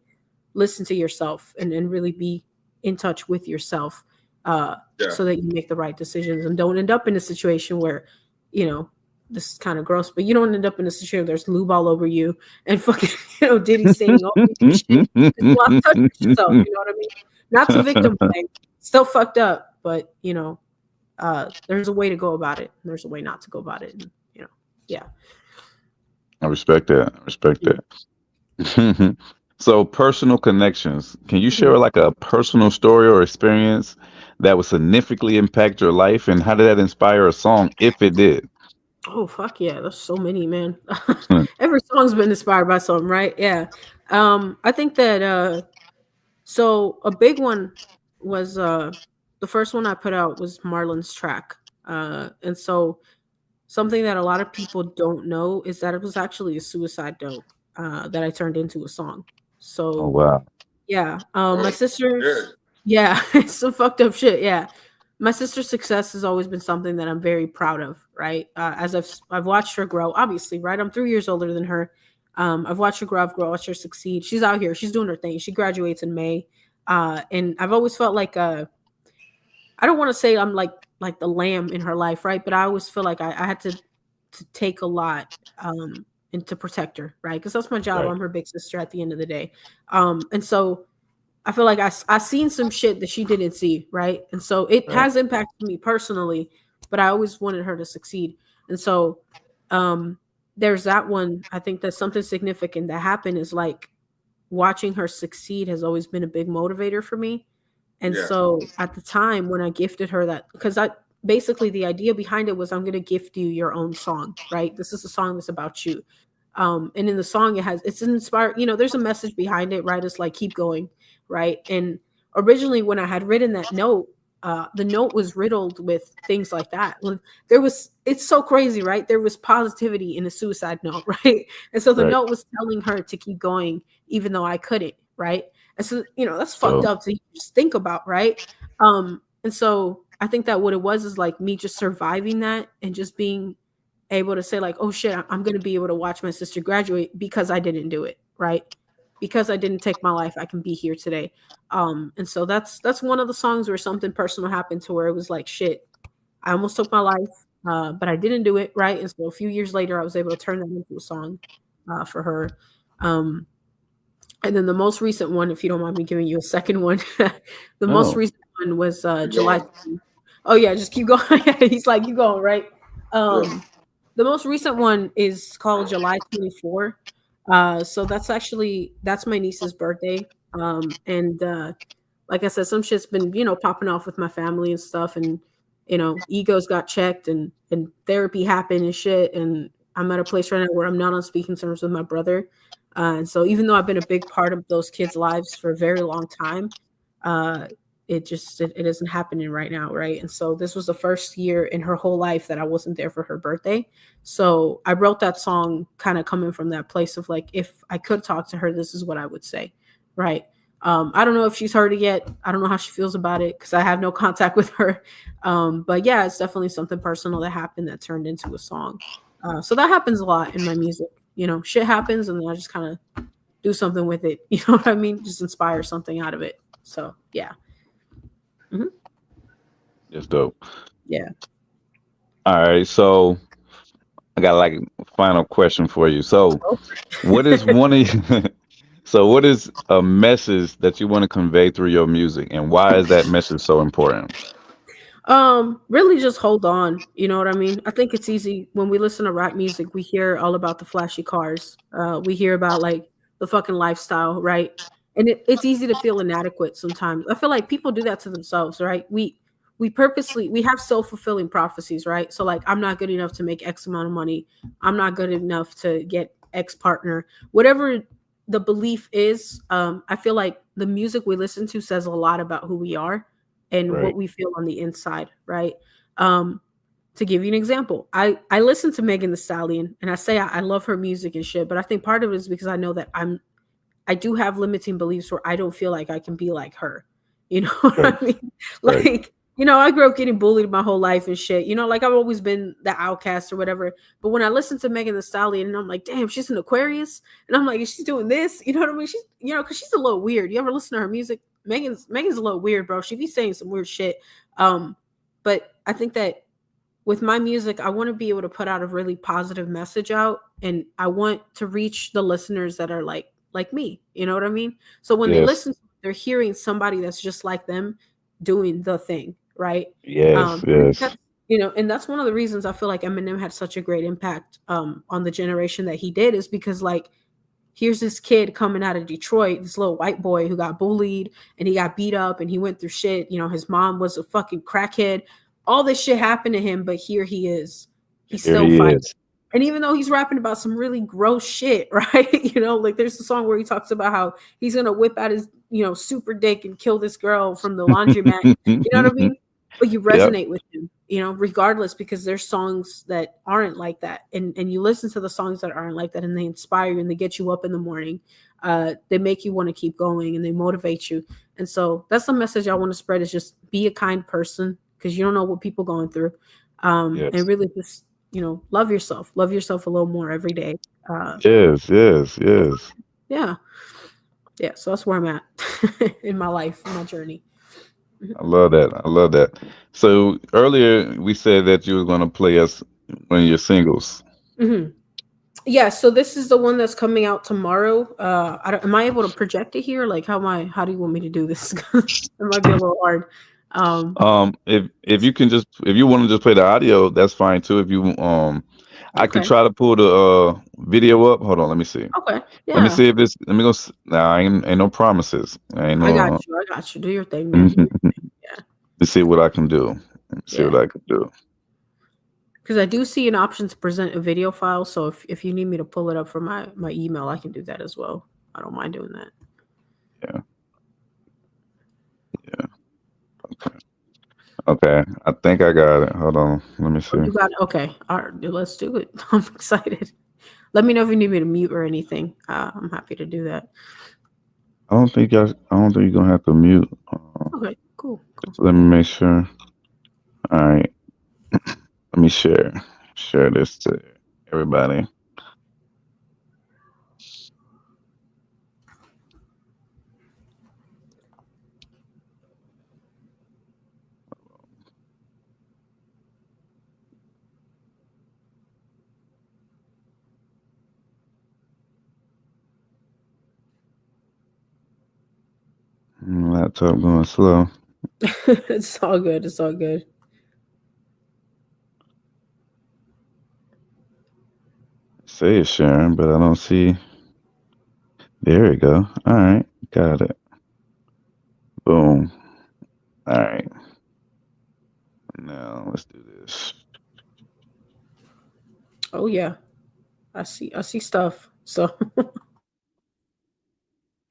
listen to yourself and really be in touch with yourself Yeah. so that you make the right decisions and don't end up in a situation where, you know, this is kind of gross, but you don't end up in a situation where there's lube all over you and fucking, Diddy saying all this shit. Just go out and touch yourself, you know what I mean? Not to victim blame. Still fucked up, but there's a way to go about it. And there's a way not to go about it. And, yeah. I respect that. I respect that. So personal connections. Can you share like a personal story or experience that would significantly impact your life, and how did that inspire a song, if it did? Oh fuck yeah, there's so many, man. Every song's been inspired by something, right? Yeah. I think that so a big one was the first one I put out was Marlon's track. And so something that a lot of people don't know is that it was actually a suicide note that I turned into a song. Oh So wow. yeah, my Oh, sister's shit. yeah, it's some fucked up shit. Yeah, my sister's success has always been something that I'm very proud of. Right, as I've watched her grow. Obviously, right, I'm 3 years older than her. I've watched her grow. I've watched her succeed. She's out here. She's doing her thing. She graduates in May, and I've always felt like I don't want to say I'm like the lamb in her life, right? But I always feel like I had to take a lot and to protect her, right? Because that's my job. Right. I'm her big sister at the end of the day. And so I feel like I seen some shit that she didn't see, right? And so it Right. has impacted me personally, but I always wanted her to succeed. And so there's that one. I think that something significant that happened is like watching her succeed has always been a big motivator for me. And Yeah. so at the time when I gifted her that, because I basically the idea behind it was I'm going to gift you your own song, right? This is a song that's about you. And in the song, it's inspired, there's a message behind it, right? It's like, keep going, right? And originally when I had written that note, the note was riddled with things like that. It's so crazy, right? There was positivity in a suicide note, right? And so the Right. note was telling her to keep going, even though I couldn't, right? And so, that's fucked So up to just think about, right? And so I think that what it was is like me just surviving that and just being able to say like, oh shit, I'm going to be able to watch my sister graduate because I didn't do it, right? Because I didn't take my life, I can be here today. And so that's one of the songs where something personal happened to where it was like, shit, I almost took my life, but I didn't do it, right? And so a few years later, I was able to turn that into a song for her. And then the most recent one, if you don't mind me giving you a second one, the most no. recent one was Keep July. going. Oh yeah, just keep going. He's like, you going, right? Yeah. The most recent one is called July 24. So that's my niece's birthday. And like I said, some shit's been, popping off with my family and stuff, and egos got checked and therapy happened and shit. And I'm at a place right now where I'm not on speaking terms with my brother. And so even though I've been a big part of those kids' lives for a very long time, uh, it isn't happening right now, right? And so this was the first year in her whole life that I wasn't there for her birthday. So I wrote that song kind of coming from that place of like, if I could talk to her, this is what I would say, right? I don't know if she's heard it yet. I don't know how she feels about it because I have no contact with her. But yeah, it's definitely something personal that happened that turned into a song. So that happens a lot in my music. Shit happens and then I just kind of do something with it. You know what I mean? Just inspire something out of it. So yeah. Mhm. That's dope. Yeah. All right. So I got like a final question for you. So what is one of so what is a message that you want to convey through your music, and why is that message so important? Really just hold on. You know what I mean? I think it's easy when we listen to rap music, we hear all about the flashy cars. We hear about like the fucking lifestyle, right? And it's easy to feel inadequate sometimes. I feel like people do that to themselves, right? We have self-fulfilling prophecies, right? So like I'm not good enough to make X amount of money. I'm not good enough to get X partner. Whatever the belief is, I feel like the music we listen to says a lot about who we are and what Right. we feel on the inside, right? Um, to give you an example, I listen to Megan the Stallion, and I say I love her music and shit, but I think part of it is because I know that I do have limiting beliefs where I don't feel like I can be like her. You know what Right. I mean? Right. Like, I grew up getting bullied my whole life and shit. Like I've always been the outcast or whatever. But when I listen to Megan the Stallion and I'm like, damn, she's an Aquarius, and I'm like, she's doing this. You know what I mean? She's, because she's a little weird. You ever listen to her music? Megan's a little weird, bro. She be saying some weird shit. But I think that with my music, I want to be able to put out a really positive message out, and I want to reach the listeners that are like me. You know what I mean? So when they Yes. listen, they're hearing somebody that's just like them doing the thing, right? Yes. And Yes. that's, and that's one of the reasons I feel like Eminem had such a great impact on the generation that he did, is because like here's this kid coming out of Detroit, this little white boy who got bullied and he got beat up and he went through shit. His mom was a fucking crackhead. All this shit happened to him, but here he is. He's Here still he fighting. is. And even though he's rapping about some really gross shit, right? Like there's a song where he talks about how he's gonna whip out his, super dick and kill this girl from the laundromat. You know what I mean? But you Yep. resonate with him, regardless, because there's songs that aren't like that. And you listen to the songs that aren't like that, and they inspire you and they get you up in the morning. They make you want to keep going and they motivate you. And so that's the message I want to spread, is just be a kind person, because you don't know what people going through. Yes. And really just, love yourself a little more every day. Yes. Yes. Yes. Yeah. So that's where I'm at in my life, in my journey. I love that. I love that. So earlier we said that you were going to play us one of your singles. Mm-hmm. Yeah, so this is the one that's coming out tomorrow. Am I able to project it here? Like, how do you want me to do this? It might be a little hard. If you can just, if you want to just play the audio, that's fine too. If you I could Okay. try to pull the video up. Hold on, let me see. Okay. Yeah. Let me see if it's. Let me go. Nah, ain't no promises. Ain't I no. got you. Do your thing, man. Yeah. Let's see what I can do. Let's see Yeah. what I can do. Because I do see an option to present a video file. So if you need me to pull it up from my email, I can do that as well. I don't mind doing that. Yeah. Yeah. Okay. Okay. I think I got it. Hold on. Let me see. You got it? Okay. All right. Let's do it. I'm excited. Let me know if you need me to mute or anything. I'm happy to do that. I don't think you're gonna have to mute. Okay. Cool. Let me make sure. All right. Let me share this to everybody. Laptop going slow. It's all good. It's all good. Say it's sharing, but I don't see. There we go. All right, got it. Boom. All right. Now let's do this. Oh yeah, I see stuff. So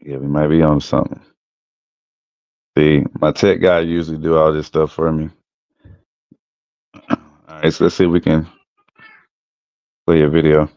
Yeah, we might be on something. See, my tech guy usually do all this stuff for me. All right, so let's see if we can play a video.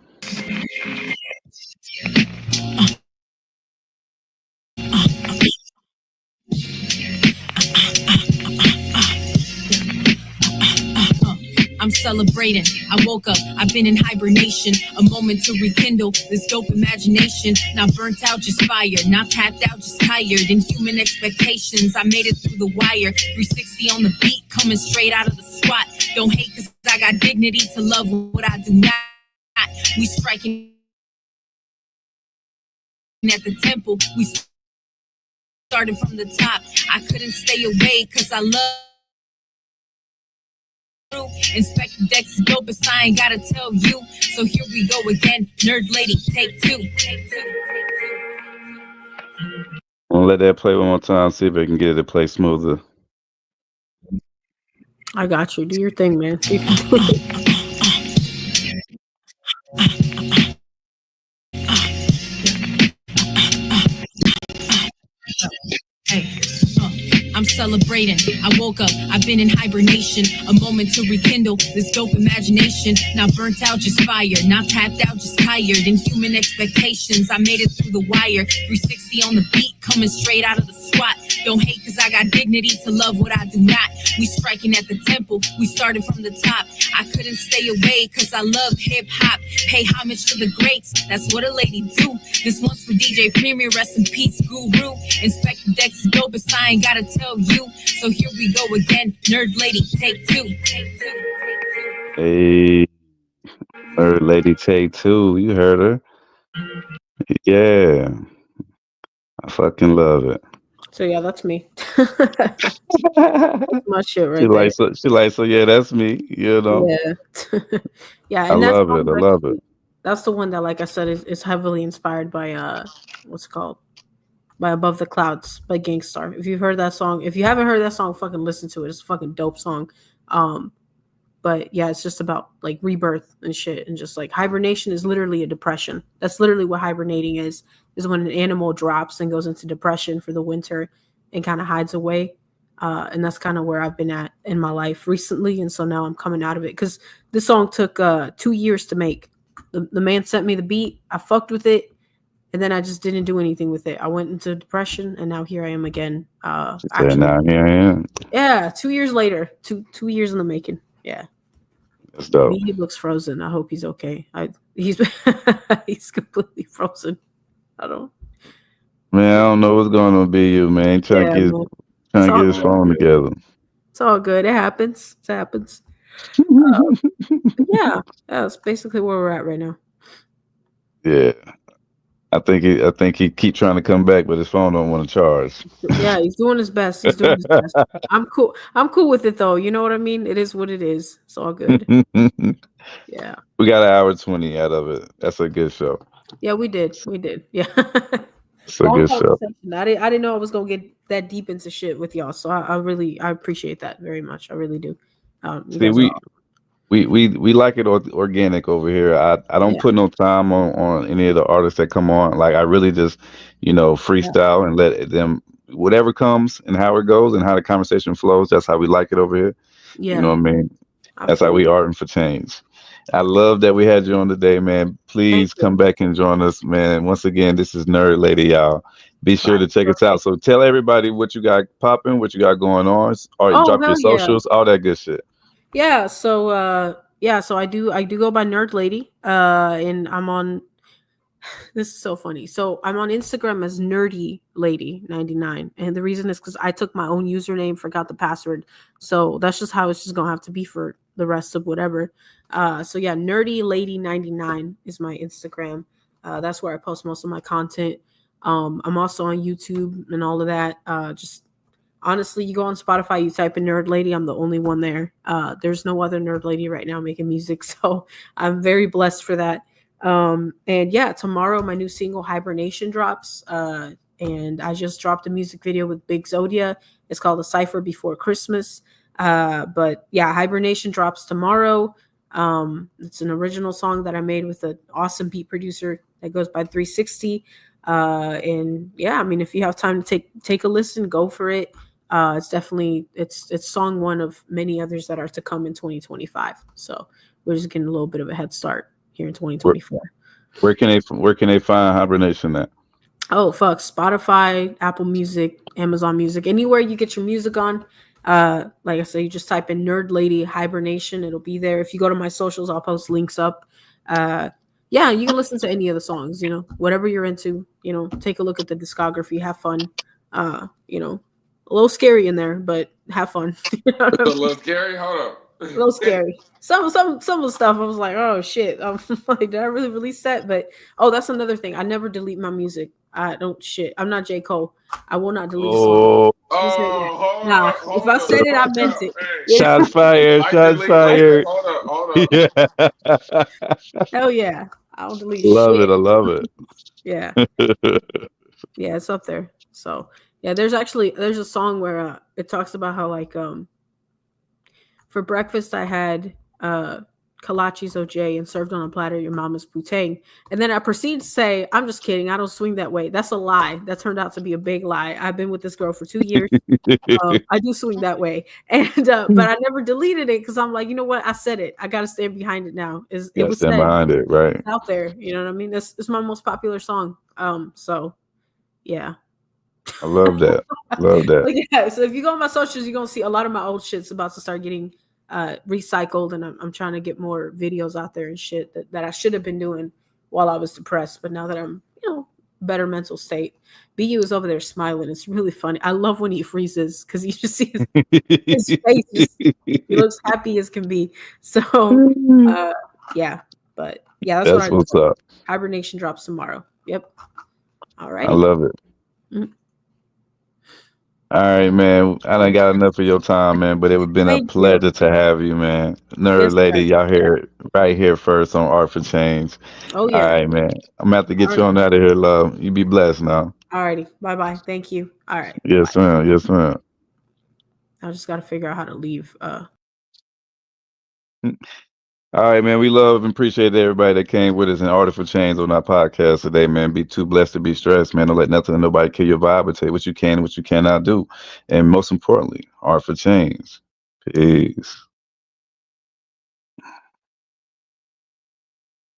I'm celebrating. I woke up, I've been in hibernation. A moment to rekindle this dope imagination. Not burnt out, just fired. Not tapped out, just tired. Inhuman expectations, I made it through the wire. 360 on the beat, coming straight out of the squat. Don't hate cause I got dignity to love what I do not. We striking at the temple. We started from the top. I couldn't stay away cause I love. Inspect decks dopest, I ain't gotta tell you. So here we go again, nerd lady, take two. I'm gonna let that play one more time, see if I can get it to play smoother. I got you. Do your thing, man. I'm celebrating. I woke up, I've been in hibernation. A moment to rekindle this dope imagination. Not burnt out, just fired. Not tapped out, just tired. Inhuman expectations, I made it through the wire. 360 on the beat, coming straight out of the squat. Don't hate cause I got dignity to love what I do not. We striking at the temple, we started from the top. I couldn't stay away cause I love hip hop. Pay homage to the greats, that's what a lady do. This one's for DJ Premier, rest in peace, guru. Inspect the decks dopest, I ain't gotta tell you. So here we go again, nerd lady, take two. Hey, her lady take two. You heard her. Yeah, I fucking love it. So yeah, that's me. My shit She right there. likes so she likes so yeah, that's me. You know, Yeah. Yeah, I and that love song it. I is love it. actually that's the one that, like I said, is heavily inspired by what's it called? By Above the Clouds by Gangstar. If you've heard that song, if you haven't heard that song, fucking listen to it. It's a fucking dope song. Um, but yeah, it's just about like rebirth and shit, and just like hibernation is literally a depression. That's literally what hibernating is when an animal drops and goes into depression for the winter and kind of hides away. And that's kind of where I've been at in my life recently, and so now I'm coming out of it because this song took 2 years to make. The man sent me the beat, I fucked with it, and then I just didn't do anything with it. I went into depression, and now here I am again. She said, Actually, "Now here I am." yeah, 2 years later, two years in the making. Yeah, That's dope. he looks frozen. I hope he's okay. He's he's completely frozen. I don't. Man, I don't know what's going on. Be you, man. Yeah, man. It's Trying to all get his good. phone together. It's all good. It happens. It happens. Yeah, that's basically where we're at right now. Yeah, I think he keep trying to come back, but his phone don't want to charge. Yeah, he's doing his best. He's doing his best. I'm cool. I'm cool with it though. You know what I mean? It is what it is. It's all good. Yeah. We got an hour 20 out of it. That's a good show. Yeah, we did. We did. Yeah. It's a Long good show. conversation. I didn't know I was gonna get that deep into shit with y'all. So I appreciate that very much. I really do. You See, guys are we like it organic over here. I don't yeah. put no time on any of the artists that come on. Like I really just, Yeah. freestyle and let them whatever comes and how it goes and how the conversation flows. That's how we like it over here. You know Yeah. what I mean? That's how we Absolutely. arting for change. I love that we had you on today, man. Thank Please you. come back and join us, man. Once again, this is Nerd Lady, y'all. Be sure Bye. to check us out. So tell everybody what you got popping, what you got going on, or Oh drop your hell yeah. socials, all that good shit. Yeah. So I do go by Nerd Lady. And I'm on this is so funny. So I'm on Instagram as Nerdy Lady 99, and the reason is because I took my own username, forgot the password, so that's just how it's just gonna have to be for the rest of whatever. So yeah, Nerdy Lady 99 is my Instagram. That's where I post most of my content. I'm also on YouTube and all of that. Just honestly, you go on Spotify, you type in Nerd Lady, I'm the only one there. There's no other Nerd Lady right now making music, so I'm very blessed for that. And yeah, tomorrow my new single Hibernation drops. And I just dropped a music video with Big Zodia. It's called A Cipher Before Christmas. But yeah, Hibernation drops tomorrow. It's an original song that I made with an awesome beat producer that goes by 360. And yeah, I mean, if you have time to take a listen, go for it. It's definitely it's song one of many others that are to come in 2025. So we're just getting a little bit of a head start here in Where, 2024. where can they find Hibernation at? Oh fuck, Spotify, Apple Music, Amazon Music, anywhere you get your music on. Like I said, you just type in Nerd Lady Hibernation, it'll be there. If you go to my socials, I'll post links up. Yeah, you can listen to any of the songs, whatever you're into, take a look at the discography, have fun. A little scary in there, but have fun. You know what I It's a mean? little scary. Hold up. A little scary. Some of the stuff I was like, oh shit. I'm like, did I really release that? But oh, that's another thing. I never delete my music. I don't shit. I'm not J. Cole. I will not delete a song. Oh, You said that. Oh, Nah, if hold I up. said it, I Watch meant out. it. Hey, Yeah. shots fired! I Shots delete. Okay, fired! hold up. Yeah, Hell yeah. I don't delete love it. shit. I love Yeah. it. Yeah, it's up there. So yeah, there's a song where it talks about how like for breakfast I had kolaches OJ and served on a platter your mama's poutine. And then I proceed to say, I'm just kidding. I don't swing that way. That's a lie. That turned out to be a big lie. I've been with this girl for 2 years. I do swing that way. And but I never deleted it because I'm like, you know what? I said it. I got to stand behind it now. It Yeah, was stand said. behind it, right? It's out there. You know what I mean? It's my most popular song. So yeah. I love that. Love that. But yeah, so if you go on my socials, you're gonna see a lot of my old shit's about to start getting recycled, and I'm trying to get more videos out there and shit that I should have been doing while I was depressed. But now that I'm better mental state. BheeYou is over there smiling. It's really funny. I love when he freezes because you just see his face. He looks happy as can be. So, yeah. But yeah, that's what I That's what's up. Hibernation drops tomorrow. Yep. All right. I love it. Mhm. All right, man. I done got enough of your time, man. But it would been a Thank you. pleasure to have you, man. Nerd Yes, lady, sir. y'all here right here first on Art for Change. Oh All yeah. right, man. I'm gonna have to get you Alright. on out of here, love. You be blessed now. Alrighty. Bye bye. Thank you. All right. Yes, Bye. ma'am. Yes, ma'am. I just gotta figure out how to leave. All right, man. We love and appreciate everybody that came with us in Art for Change on our podcast today, man. Be too blessed to be stressed, man. Don't let nothing or nobody kill your vibe, but tell you what you can and what you cannot do. And most importantly, Art for Change. Peace.